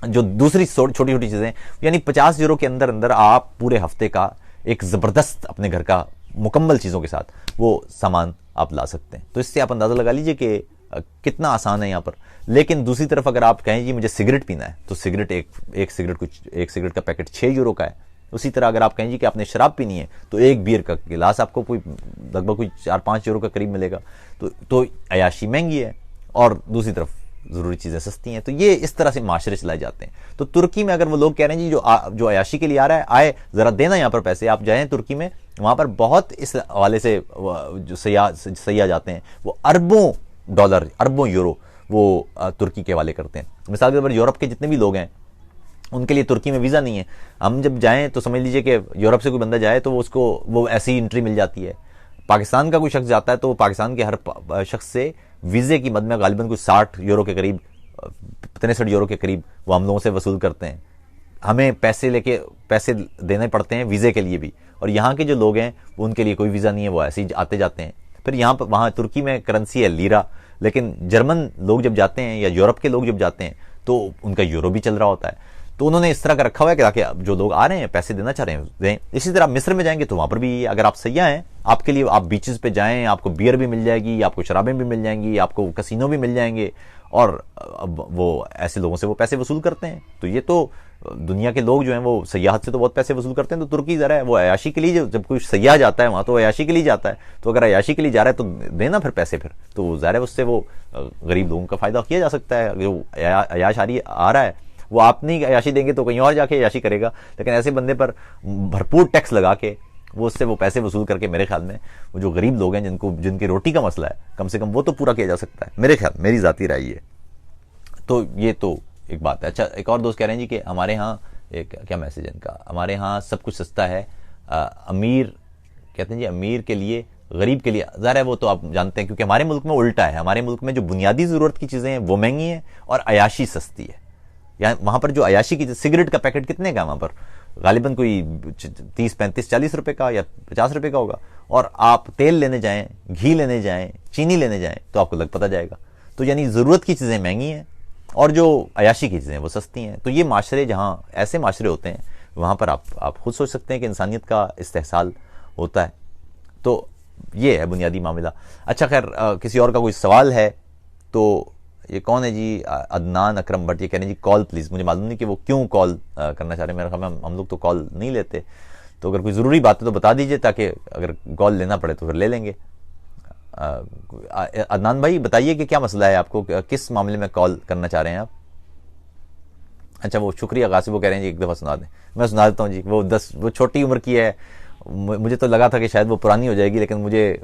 جو دوسری چھوٹی چھوٹی چیزیں, یعنی 50 یورو کے اندر آپ پورے ہفتے کا ایک زبردست اپنے گھر کا مکمل چیزوں کے ساتھ وہ سامان آپ لا سکتے ہیں. تو اس سے آپ اندازہ لگا لیجئے کہ کتنا آسان ہے یہاں پر. لیکن دوسری طرف اگر آپ کہیں جی مجھے سگریٹ پینا ہے تو سگریٹ ایک سگریٹ کا پیکٹ 6 یورو کا ہے. اسی طرح اگر آپ کہیں جی کہ آپ نے شراب پینی ہے تو ایک بیئر کا گلاس آپ کو لگ بھگ 4-5 یورو کا قریب ملے گا. تو عیاشی مہنگی ہے اور دوسری طرف ضروری چیزیں سستی ہیں. تو یہ اس طرح سے معاشرے چلائے جاتے ہیں. تو ترکی میں اگر وہ لوگ کہہ رہے ہیں جی جو عیاشی کے لیے آ رہا ہے, آئے ذرا دینا یہاں پر پیسے, آپ جائیں ترکی میں, وہاں پر بہت اس حوالے سے جو سیاح جاتے ہیں وہ اربوں ڈالر, اربوں یورو وہ ترکی کے حوالے کرتے ہیں. مثال کے طور پر یورپ کے جتنے بھی لوگ ہیں ان کے لیے ترکی میں ویزا نہیں ہے. ہم جب جائیں تو سمجھ لیجئے کہ یورپ سے کوئی بندہ جائے تو وہ ایسی انٹری مل جاتی ہے. پاکستان کا کوئی شخص جاتا ہے تو پاکستان کے ہر شخص سے ویزے کی مد میں غالباً کوئی 60 یورو کے قریب, 63 یورو کے قریب وہ ہم لوگوں سے وصول کرتے ہیں. ہمیں پیسے دینے پڑتے ہیں ویزے کے لیے بھی. اور یہاں کے جو لوگ ہیں ان کے لیے کوئی ویزا نہیں ہے, وہ ایسے ہی آتے جاتے ہیں. پھر وہاں ترکی میں کرنسی ہے لیرا, لیکن جرمن لوگ جب جاتے ہیں یا یورپ کے لوگ جب جاتے ہیں تو ان کا یورو بھی چل رہا ہوتا ہے. تو انہوں نے اس طرح کا رکھا ہوا ہے کہ تاکہ جو لوگ آ رہے ہیں پیسے دینا چاہ رہے ہیں دیں. اسی طرح مصر میں جائیں گے تو وہاں پر بھی اگر آپ سیاح ہیں, آپ کے لیے آپ بیچز پہ جائیں, آپ کو بیئر بھی مل جائے گی, آپ کو شرابیں بھی مل جائیں گی, آپ کو کسینو بھی مل جائیں گے, اور وہ ایسے لوگوں سے وہ پیسے وصول کرتے ہیں. تو یہ تو دنیا کے لوگ جو ہیں وہ سیاحت سے تو بہت پیسے وصول کرتے ہیں. تو ترکی ذرا ہے وہ عیاشی کے لیے, جب کوئی سیاح جاتا ہے وہاں تو عیاشی کے لیے جاتا ہے. تو اگر عیاشی کے لیے جا رہا ہے تو دینا پھر پیسے, پھر تو ظاہر ہے اس سے وہ غریب لوگوں کا فائدہ کیا جا سکتا ہے. جو عیاش آ رہا ہے وہ آپ نہیں عیاشی دیں گے تو کہیں اور جا کے عیاشی کرے گا, لیکن ایسے بندے پر بھرپور ٹیکس لگا کے وہ اس سے وہ پیسے وصول کر کے میرے خیال میں وہ جو غریب لوگ ہیں جن کی روٹی کا مسئلہ ہے کم سے کم وہ تو پورا کیا جا سکتا ہے, میرے خیال, میری ذاتی رائے ہے. تو یہ تو ایک بات ہے. اچھا, ایک اور دوست کہہ رہے ہیں جی کہ ہمارے ہاں کیا میسج ہے ان کا, ہمارے ہاں سب کچھ سستا ہے, امیر کہتے ہیں جی امیر کے لیے غریب کے لیے. ظاہر ہے وہ تو آپ جانتے ہیں کیونکہ ہمارے ملک میں الٹا ہے. ہمارے ملک میں جو بنیادی ضرورت کی چیزیں ہیں وہ مہنگی ہیں اور عیاشی سستی ہے. یہاں وہاں پر جو عیاشی کی سگریٹ کا پیکٹ کتنے کا وہاں پر غالباً کوئی 30-35-40 روپے کا یا 50 روپے کا ہوگا. اور آپ تیل لینے جائیں, گھی لینے جائیں, چینی لینے جائیں تو آپ کو لگ پتہ جائے گا. تو یعنی ضرورت کی چیزیں مہنگی ہیں اور جو عیاشی کی چیزیں وہ سستی ہیں. تو یہ معاشرے, جہاں ایسے معاشرے ہوتے ہیں وہاں پر آپ خود سوچ سکتے ہیں کہ انسانیت کا استحصال ہوتا ہے. تو یہ ہے بنیادی معاملہ. اچھا خیر, کسی اور کا کوئی سوال ہے تو یہ کون ہے جی, عدنان اکرم بٹ, یہ کہہ رہے ہیں جی کال پلیز. مجھے معلوم نہیں کہ وہ کیوں کال کرنا چاہ رہے ہیں, میرے خیال میں ہم لوگ تو کال نہیں لیتے. تو اگر کوئی ضروری بات ہے تو بتا دیجئے تاکہ اگر کال لینا پڑے تو پھر لے لیں گے. عدنان بھائی بتائیے کہ کیا مسئلہ ہے, آپ کو کس معاملے میں کال کرنا چاہ رہے ہیں آپ. اچھا وہ شکریہ غاصب, وہ کہہ رہے ہیں جی ایک دفعہ سنا دیں. میں سنا دیتا ہوں جی. وہ چھوٹی عمر کی ہے, مجھے تو لگا تھا کہ شاید وہ پرانی ہو جائے گی، لیکن مجھے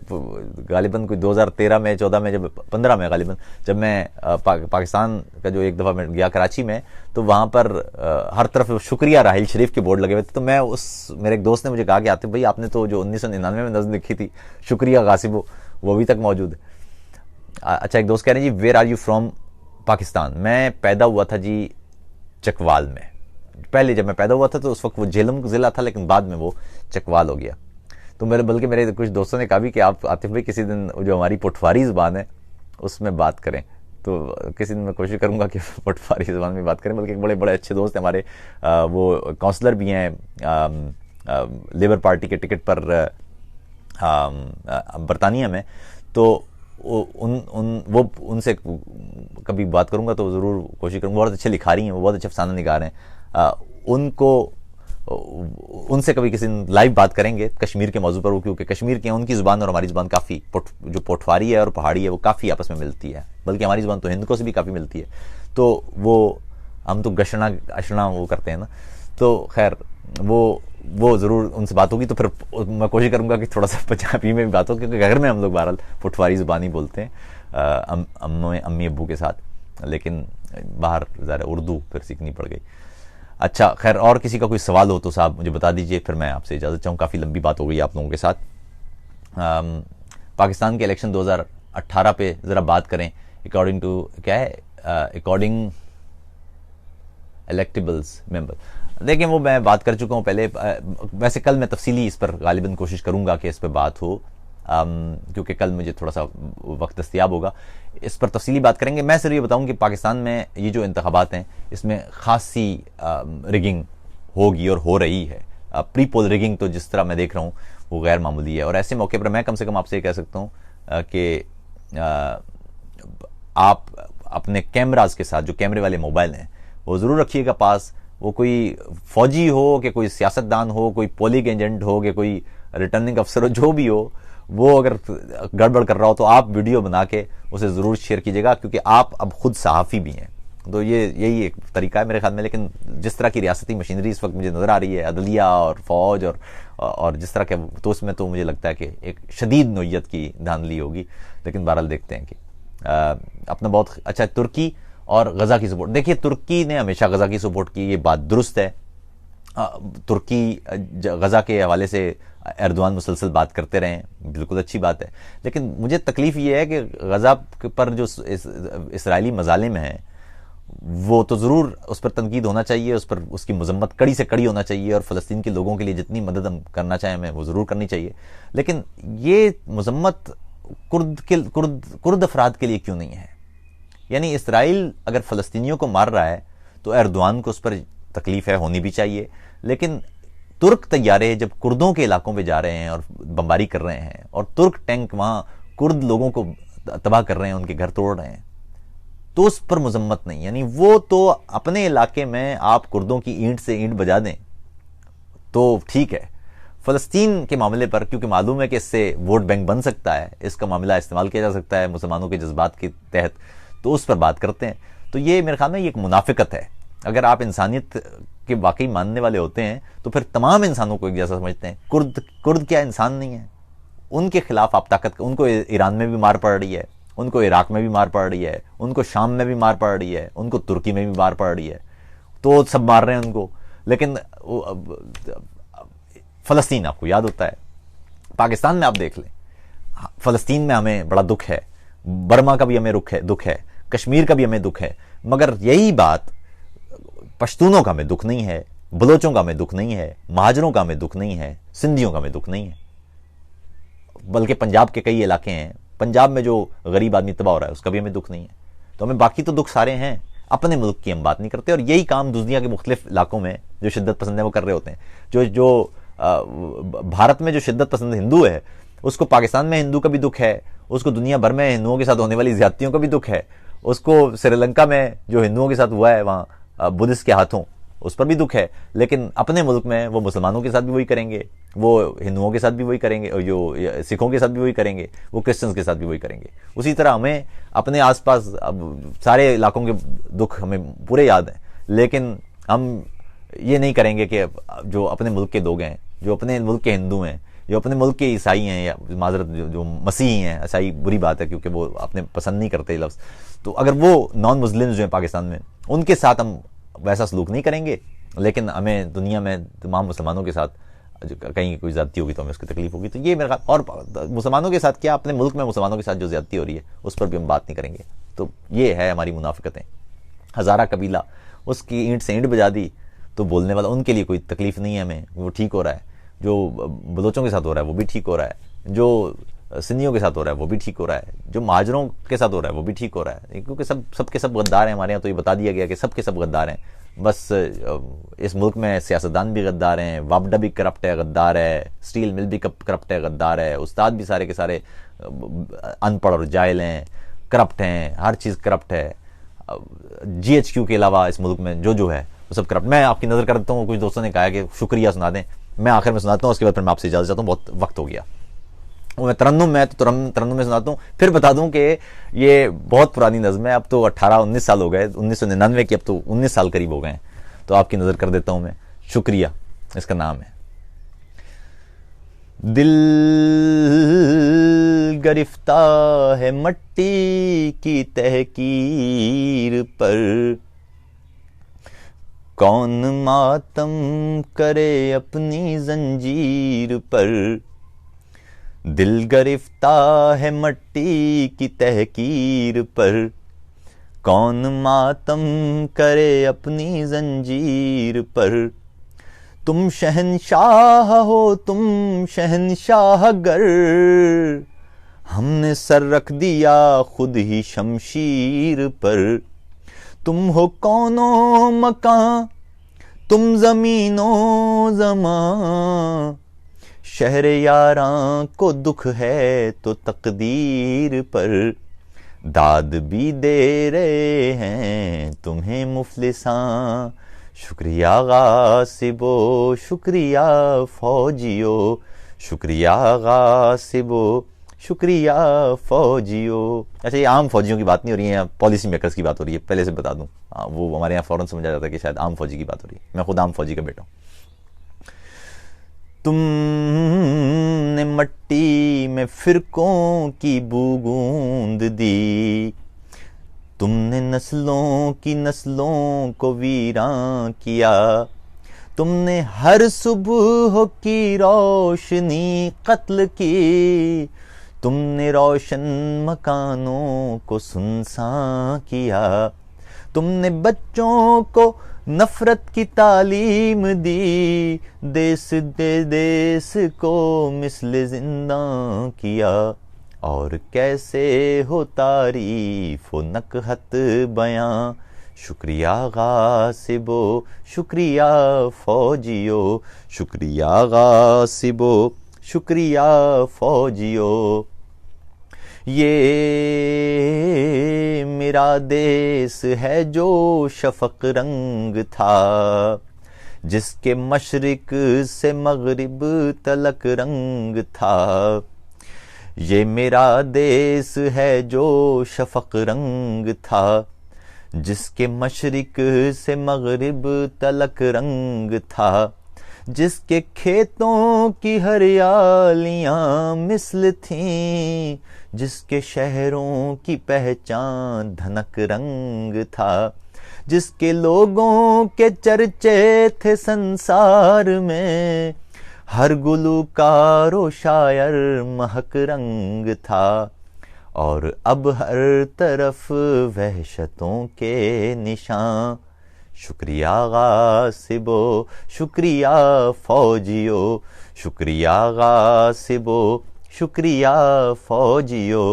غالباً کوئی 2013 میں 14 میں جب 15 میں غالباً جب میں پاکستان کا جو ایک دفعہ میں گیا کراچی میں، تو وہاں پر ہر طرف شکریہ راحیل شریف کے بورڈ لگے ہوئے تھے. تو میں میرے ایک دوست نے مجھے کہا کہ عاطف بھائی آپ نے تو جو 1999 میں نظم لکھی تھی شکریہ غاصبو، وہ ابھی تک موجود ہے. اچھا، ایک دوست کہہ رہے ہیں جی where are you from Pakistan. میں پیدا ہوا تھا جی چکوال میں. پہلے جب میں پیدا ہوا تھا تو اس وقت وہ جہلم ضلع تھا، لیکن بعد میں وہ چکوال ہو گیا. تو بلکہ میرے کچھ دوستوں نے کہا بھی کہ آپ عاطف بھائی کسی دن جو ہماری پٹواری زبان ہے اس میں بات کریں. تو کسی دن میں کوشش کروں گا کہ پٹواری زبان میں بات کریں. بلکہ ایک بڑے اچھے دوست ہیں ہمارے، وہ کونسلر بھی ہیں لیبر پارٹی کے ٹکٹ پر برطانیہ میں. تو ان سے کبھی بات کروں گا تو ضرور کوشش کروں گا. بہت اچھے لکھاری ہیں، وہ بہت اچھے افسانہ نگار ہیں. ان سے کبھی کسی لائیو بات کریں گے کشمیر کے موضوع پر، کیونکہ کشمیر کے ان کی زبان اور ہماری زبان کافی جو پٹواری ہے اور پہاڑی ہے وہ کافی آپس میں ملتی ہے. بلکہ ہماری زبان تو ہندکوں سے بھی کافی ملتی ہے. تو وہ ہم تو گشنا اشنا وہ کرتے ہیں نا. تو خیر وہ ضرور ان سے بات ہوگی. تو پھر میں کوشش کروں گا کہ تھوڑا سا پنجابی میں بھی بات ہو، کیونکہ گھر میں ہم لوگ بہرحال پٹواری زبان ہی بولتے ہیں امی ابو کے ساتھ. لیکن باہر ذرا اردو پھر سیکھنی پڑ گئی. اچھا خیر، اور کسی کا کوئی سوال ہو تو صاحب مجھے بتا دیجئے، پھر میں آپ سے اجازت چاہوں. کافی لمبی بات ہو گئی آپ لوگوں کے ساتھ. پاکستان کے الیکشن 2018 پہ ذرا بات کریں. اکارڈنگ ٹو کیا ہے، اکارڈنگ الیکٹیبلز ممبر. دیکھیں وہ میں بات کر چکا ہوں پہلے. ویسے کل میں تفصیلی اس پر غالباً کوشش کروں گا کہ اس پہ بات ہو، کیونکہ کل مجھے تھوڑا سا وقت دستیاب ہوگا. اس پر تفصیلی بات کریں گے. میں صرف یہ بتاؤں کہ پاکستان میں یہ جو انتخابات ہیں اس میں خاصی ریگنگ ہوگی اور ہو رہی ہے. پری پول ریگنگ تو جس طرح میں دیکھ رہا ہوں وہ غیر معمولی ہے. اور ایسے موقع پر میں کم سے کم آپ سے یہ کہہ سکتا ہوں کہ آپ اپنے کیمراز کے ساتھ، جو کیمرے والے موبائل ہیں وہ ضرور رکھیے گا پاس. وہ کوئی فوجی ہو کہ کوئی سیاستدان ہو، کوئی پولنگ ایجنٹ ہو کہ کوئی ریٹرننگ افسر ہو، جو بھی ہو، وہ اگر گڑبڑ کر رہا ہو تو آپ ویڈیو بنا کے اسے ضرور شیئر کیجیے گا، کیونکہ آپ اب خود صحافی بھی ہیں. تو یہی ایک طریقہ ہے میرے خیال میں. لیکن جس طرح کی ریاستی مشینری اس وقت مجھے نظر آ رہی ہے، عدلیہ اور فوج اور جس طرح کے، تو اس میں تو مجھے لگتا ہے کہ ایک شدید نوعیت کی دھاندلی ہوگی. لیکن بہرحال دیکھتے ہیں کہ اپنا بہت اچھا. ترکی اور غزہ کی سپورٹ، دیکھیے ترکی نے ہمیشہ غزہ کی سپورٹ کی، یہ بات درست ہے. ترکی غزہ کے حوالے سے ایردوان مسلسل بات کرتے رہے، بالکل اچھی بات ہے. لیکن مجھے تکلیف یہ ہے کہ غزہ پر جو اسرائیلی مظالم ہیں وہ تو ضرور اس پر تنقید ہونا چاہیے، اس پر اس کی مذمت کڑی سے کڑی ہونا چاہیے، اور فلسطین کے لوگوں کے لیے جتنی مدد ہم کرنا چاہیں ہمیں وہ ضرور کرنی چاہیے. لیکن یہ مذمت کرد افراد کے لیے کیوں نہیں ہے؟ یعنی اسرائیل اگر فلسطینیوں کو مار رہا ہے تو ایردوان کو اس پر تکلیف ہے، ہونی بھی چاہیے. لیکن ترک طیارے جب کردوں کے علاقوں پہ جا رہے ہیں اور بمباری کر رہے ہیں، اور ترک ٹینک وہاں کرد لوگوں کو تباہ کر رہے ہیں، ان کے گھر توڑ رہے ہیں، تو اس پر مذمت نہیں. یعنی وہ تو اپنے علاقے میں آپ کردوں کی اینٹ سے اینٹ بجا دیں تو ٹھیک ہے. فلسطین کے معاملے پر کیونکہ معلوم ہے کہ اس سے ووٹ بینک بن سکتا ہے، اس کا معاملہ استعمال کیا جا سکتا ہے مسلمانوں کے جذبات کے تحت، تو اس پر بات کرتے ہیں. تو یہ میرے خیال میں یہ ایک منافقت ہے. اگر آپ انسانیت کے واقعی ماننے والے ہوتے ہیں تو پھر تمام انسانوں کو ایک جیسا سمجھتے ہیں. کرد کیا انسان نہیں ہے؟ ان کے خلاف آپ طاقت، ان کو ایران میں بھی مار پڑ رہی ہے، ان کو عراق میں بھی مار پڑ رہی ہے، ان کو شام میں بھی مار پڑ رہی ہے، ان کو ترکی میں بھی مار پڑ رہی ہے، تو سب مار رہے ہیں ان کو. لیکن فلسطین آپ کو یاد ہوتا ہے. پاکستان میں آپ دیکھ لیں، فلسطین میں ہمیں بڑا دکھ ہے، برما کا بھی ہمیں دکھ ہے، کشمیر کا بھی ہمیں دکھ ہے. مگر یہی بات پشتونوں کا ہمیں دکھ نہیں ہے، بلوچوں کا ہمیں دکھ نہیں ہے، مہاجروں کا ہمیں دکھ نہیں ہے، سندھیوں کا ہمیں دکھ نہیں ہے. بلکہ پنجاب کے کئی علاقے ہیں، پنجاب میں جو غریب آدمی تباہ ہو رہا ہے اس کا بھی ہمیں دکھ نہیں ہے. تو ہمیں باقی تو دکھ سارے ہیں، اپنے ملک کی ہم بات نہیں کرتے. اور یہی کام دنیا کے مختلف علاقوں میں جو شدت پسند ہیں وہ کر رہے ہوتے ہیں. جو بھارت میں جو شدت پسند ہندو ہے اس کو پاکستان میں ہندو کا بھی دکھ ہے، اس کو دنیا بھر میں ہندوؤں کے ساتھ ہونے والی زیادتیوں کا بھی دکھ ہے، اس کو سری لنکا میں جو ہندوؤں کے ساتھ ہوا ہے وہاں بدھسٹ کے ہاتھوں اس پر بھی دکھ ہے. لیکن اپنے ملک میں وہ مسلمانوں کے ساتھ بھی وہی کریں گے، وہ ہندوؤں کے ساتھ بھی وہی کریں گے، جو سکھوں کے ساتھ بھی وہی کریں گے، وہ کرسچنز کے ساتھ بھی وہی کریں گے. اسی طرح ہمیں اپنے آس پاس سارے علاقوں کے دکھ ہمیں پورے یاد ہیں. لیکن ہم یہ نہیں کریں گے کہ جو اپنے ملک کے لوگ ہیں جو اپنے ملک کے ہندو ہیں، جو اپنے ملک کے عیسائی ہیں، یا معذرت جو مسیحی ہیں، عیسائی بری بات ہے کیونکہ وہ اپنے پسند نہیں کرتے لفظ، تو اگر وہ نان مسلمز جو ہیں پاکستان میں، ان کے ساتھ ہم ویسا سلوک نہیں کریں گے، لیکن ہمیں دنیا میں تمام مسلمانوں کے ساتھ کہیں کوئی زیادتی ہوگی تو ہمیں اس کی تکلیف ہوگی. تو یہ میرا خیال، اور مسلمانوں کے ساتھ کیا، اپنے ملک میں مسلمانوں کے ساتھ جو زیادتی ہو رہی ہے اس پر بھی ہم بات نہیں کریں گے. تو یہ ہے ہماری منافقتیں. ہزارہ قبیلہ اس کی اینٹ سے اینٹ بجا دی تو بولنے والا، ان کے لیے کوئی تکلیف نہیں ہے ہمیں، وہ ٹھیک ہو رہا ہے. جو بلوچوں کے ساتھ ہو رہا ہے وہ بھی ٹھیک ہو رہا ہے، جو سنیوں کے ساتھ ہو رہا ہے وہ بھی ٹھیک ہو رہا ہے، جو مہاجروں کے ساتھ ہو رہا ہے وہ بھی ٹھیک ہو رہا ہے، کیونکہ سب کے سب غدار ہیں ہمارے یہاں. تو یہ بتا دیا گیا کہ سب کے سب غدار ہیں. بس اس ملک میں سیاستدان بھی غدار ہیں، وابڈا بھی کرپٹ ہے، غدار ہے، اسٹیل مل بھی کرپٹ ہے، غدار ہے، استاد بھی سارے کے سارے ان پڑھ اور جاہل ہیں، کرپٹ ہیں، ہر چیز کرپٹ ہے. جی ایچ کیو کے علاوہ اس ملک میں جو ہے وہ سب کرپٹ. میں آپ کی نظر کرتا ہوں، کچھ دوستوں نے کہا کہ شکریہ سنا دیں، میں آخر میں سناتا ہوں، اس کے بعد پھر میں آپ سے اجازت چاہتا ہوں، بہت وقت ہو گیا. میں ترنم میں سناتا ہوں، پھر بتا دوں کہ یہ بہت پرانی نظم ہے، اب تو 18-19 سال ہو گئے، 1999 کی، اب تو 19 سال قریب ہو گئے ہیں. تو آپ کی نظر کر دیتا ہوں میں. شکریہ اس کا نام ہے. دل گرفتہ ہے مٹی کی تحقیر پر، کون ماتم کرے اپنی زنجیر پر. دل گرفتہ ہے مٹی کی تحقیر پر، کون ماتم کرے اپنی زنجیر پر. تم شہنشاہ ہو، تم شہنشاہ گر، ہم نے سر رکھ دیا خود ہی شمشیر پر. تم ہو کون و مکان، تم زمین و زمان، شہر یاراں کو دکھ ہے تو تقدیر پر. داد بھی دے رہے ہیں تمہیں مفلساں، شکریہ غاصبو، شکریہ فوجیو، شکریہ غاصبو، شکریہ فوجیو. اچھا، یہ عام فوجیوں کی بات نہیں ہو رہی ہے، پالیسی میکرز کی بات ہو رہی ہے، پہلے سے بتا دوں. وہ ہمارے یہاں فوراً سمجھا جاتا ہے کہ شاید عام فوجی کی بات ہو رہی ہے. میں خود عام فوجی کا بیٹا ہوں. تم نے مٹی میں فرقوں کی بو گوند دی، تم نے نسلوں کی نسلوں کو ویراں کیا. تم نے ہر صبح کی روشنی قتل کی، تم نے روشن مکانوں کو سنساں کیا. تم نے بچوں کو نفرت کی تعلیم دی، دیس دے دیس کو مثل زندہ کیا. اور کیسے ہو تعریف و نکہت بیاں، شکریہ غاصبو، شکریہ فوجیو، شکریہ غاصبو، شکریہ فوجیو. یہ میرا دیس ہے جو شفق رنگ تھا، جس کے مشرق سے مغرب تلک رنگ تھا. یہ میرا دیس ہے جو شفق رنگ تھا، جس کے مشرق سے مغرب تلک رنگ تھا. جس کے کھیتوں کی ہریالیاں مثل تھیں، جس کے شہروں کی پہچان دھنک رنگ تھا. جس کے لوگوں کے چرچے تھے سنسار میں، ہر گلوکار و شاعر مہک رنگ تھا. اور اب ہر طرف وحشتوں کے نشان، شکریہ غاصبو، شکریہ فوجیو، شکریہ غاصبو، شکریہ فوجیو.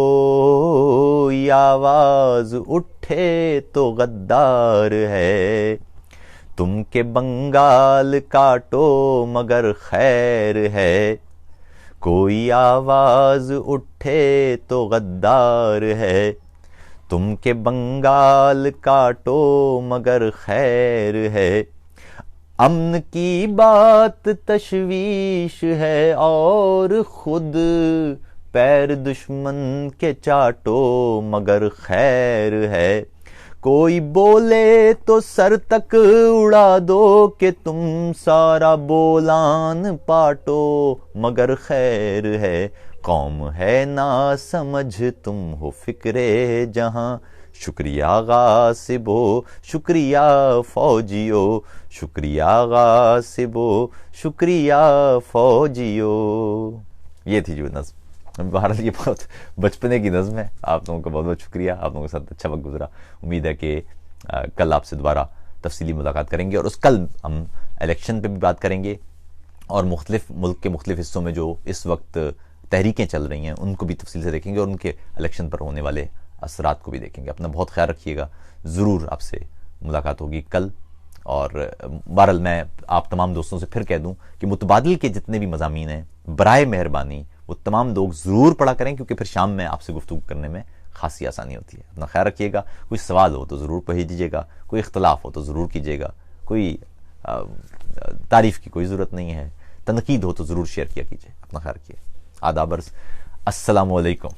کوئی آواز اٹھے تو غدار ہے، تم کے بنگال کاٹو مگر خیر ہے. کوئی آواز اٹھے تو غدار ہے، تم کے بنگال کاٹو مگر خیر ہے. امن کی بات تشویش ہے اور خود پیر دشمن کے چاٹو مگر خیر ہے. کوئی بولے تو سر تک اڑا دو کہ تم سارا بولان پاٹو، مگر خیر ہے قوم ہے نا سمجھ تم ہو فکر جہاں، شکریہ غاصبو شکریہ فوجیو، شکریہ غاصبو شکریہ فوجیو. یہ تھی جو نظم، بہرحال یہ بہت بچپنے کی نظم ہے. آپ لوگوں کا بہت بہت شکریہ، آپ لوگوں کے ساتھ اچھا وقت گزرا. امید ہے کہ کل آپ سے دوبارہ تفصیلی ملاقات کریں گے، اور اس کل ہم الیکشن پہ بھی بات کریں گے، اور مختلف ملک کے مختلف حصوں میں جو اس وقت تحریکیں چل رہی ہیں ان کو بھی تفصیل سے دیکھیں گے، اور ان کے الیکشن پر ہونے والے اثرات کو بھی دیکھیں گے. اپنا بہت خیال رکھیے گا. ضرور آپ سے ملاقات ہوگی کل. اور بہرحال میں آپ تمام دوستوں سے پھر کہہ دوں کہ متبادل کے جتنے بھی مضامین ہیں برائے مہربانی وہ تمام لوگ ضرور پڑھا کریں، کیونکہ پھر شام میں آپ سے گفتگو کرنے میں خاصی آسانی ہوتی ہے. اپنا خیال رکھیے گا. کوئی سوال ہو تو ضرور بھیج دیجیے گا، کوئی اختلاف ہو تو ضرور کیجیے گا، کوئی تعریف کی کوئی ضرورت نہیں ہے، تنقید ہو تو ضرور شیئر کیا کیجیے. اپنا خیال رکھیے. آداب عرض، السلام علیکم.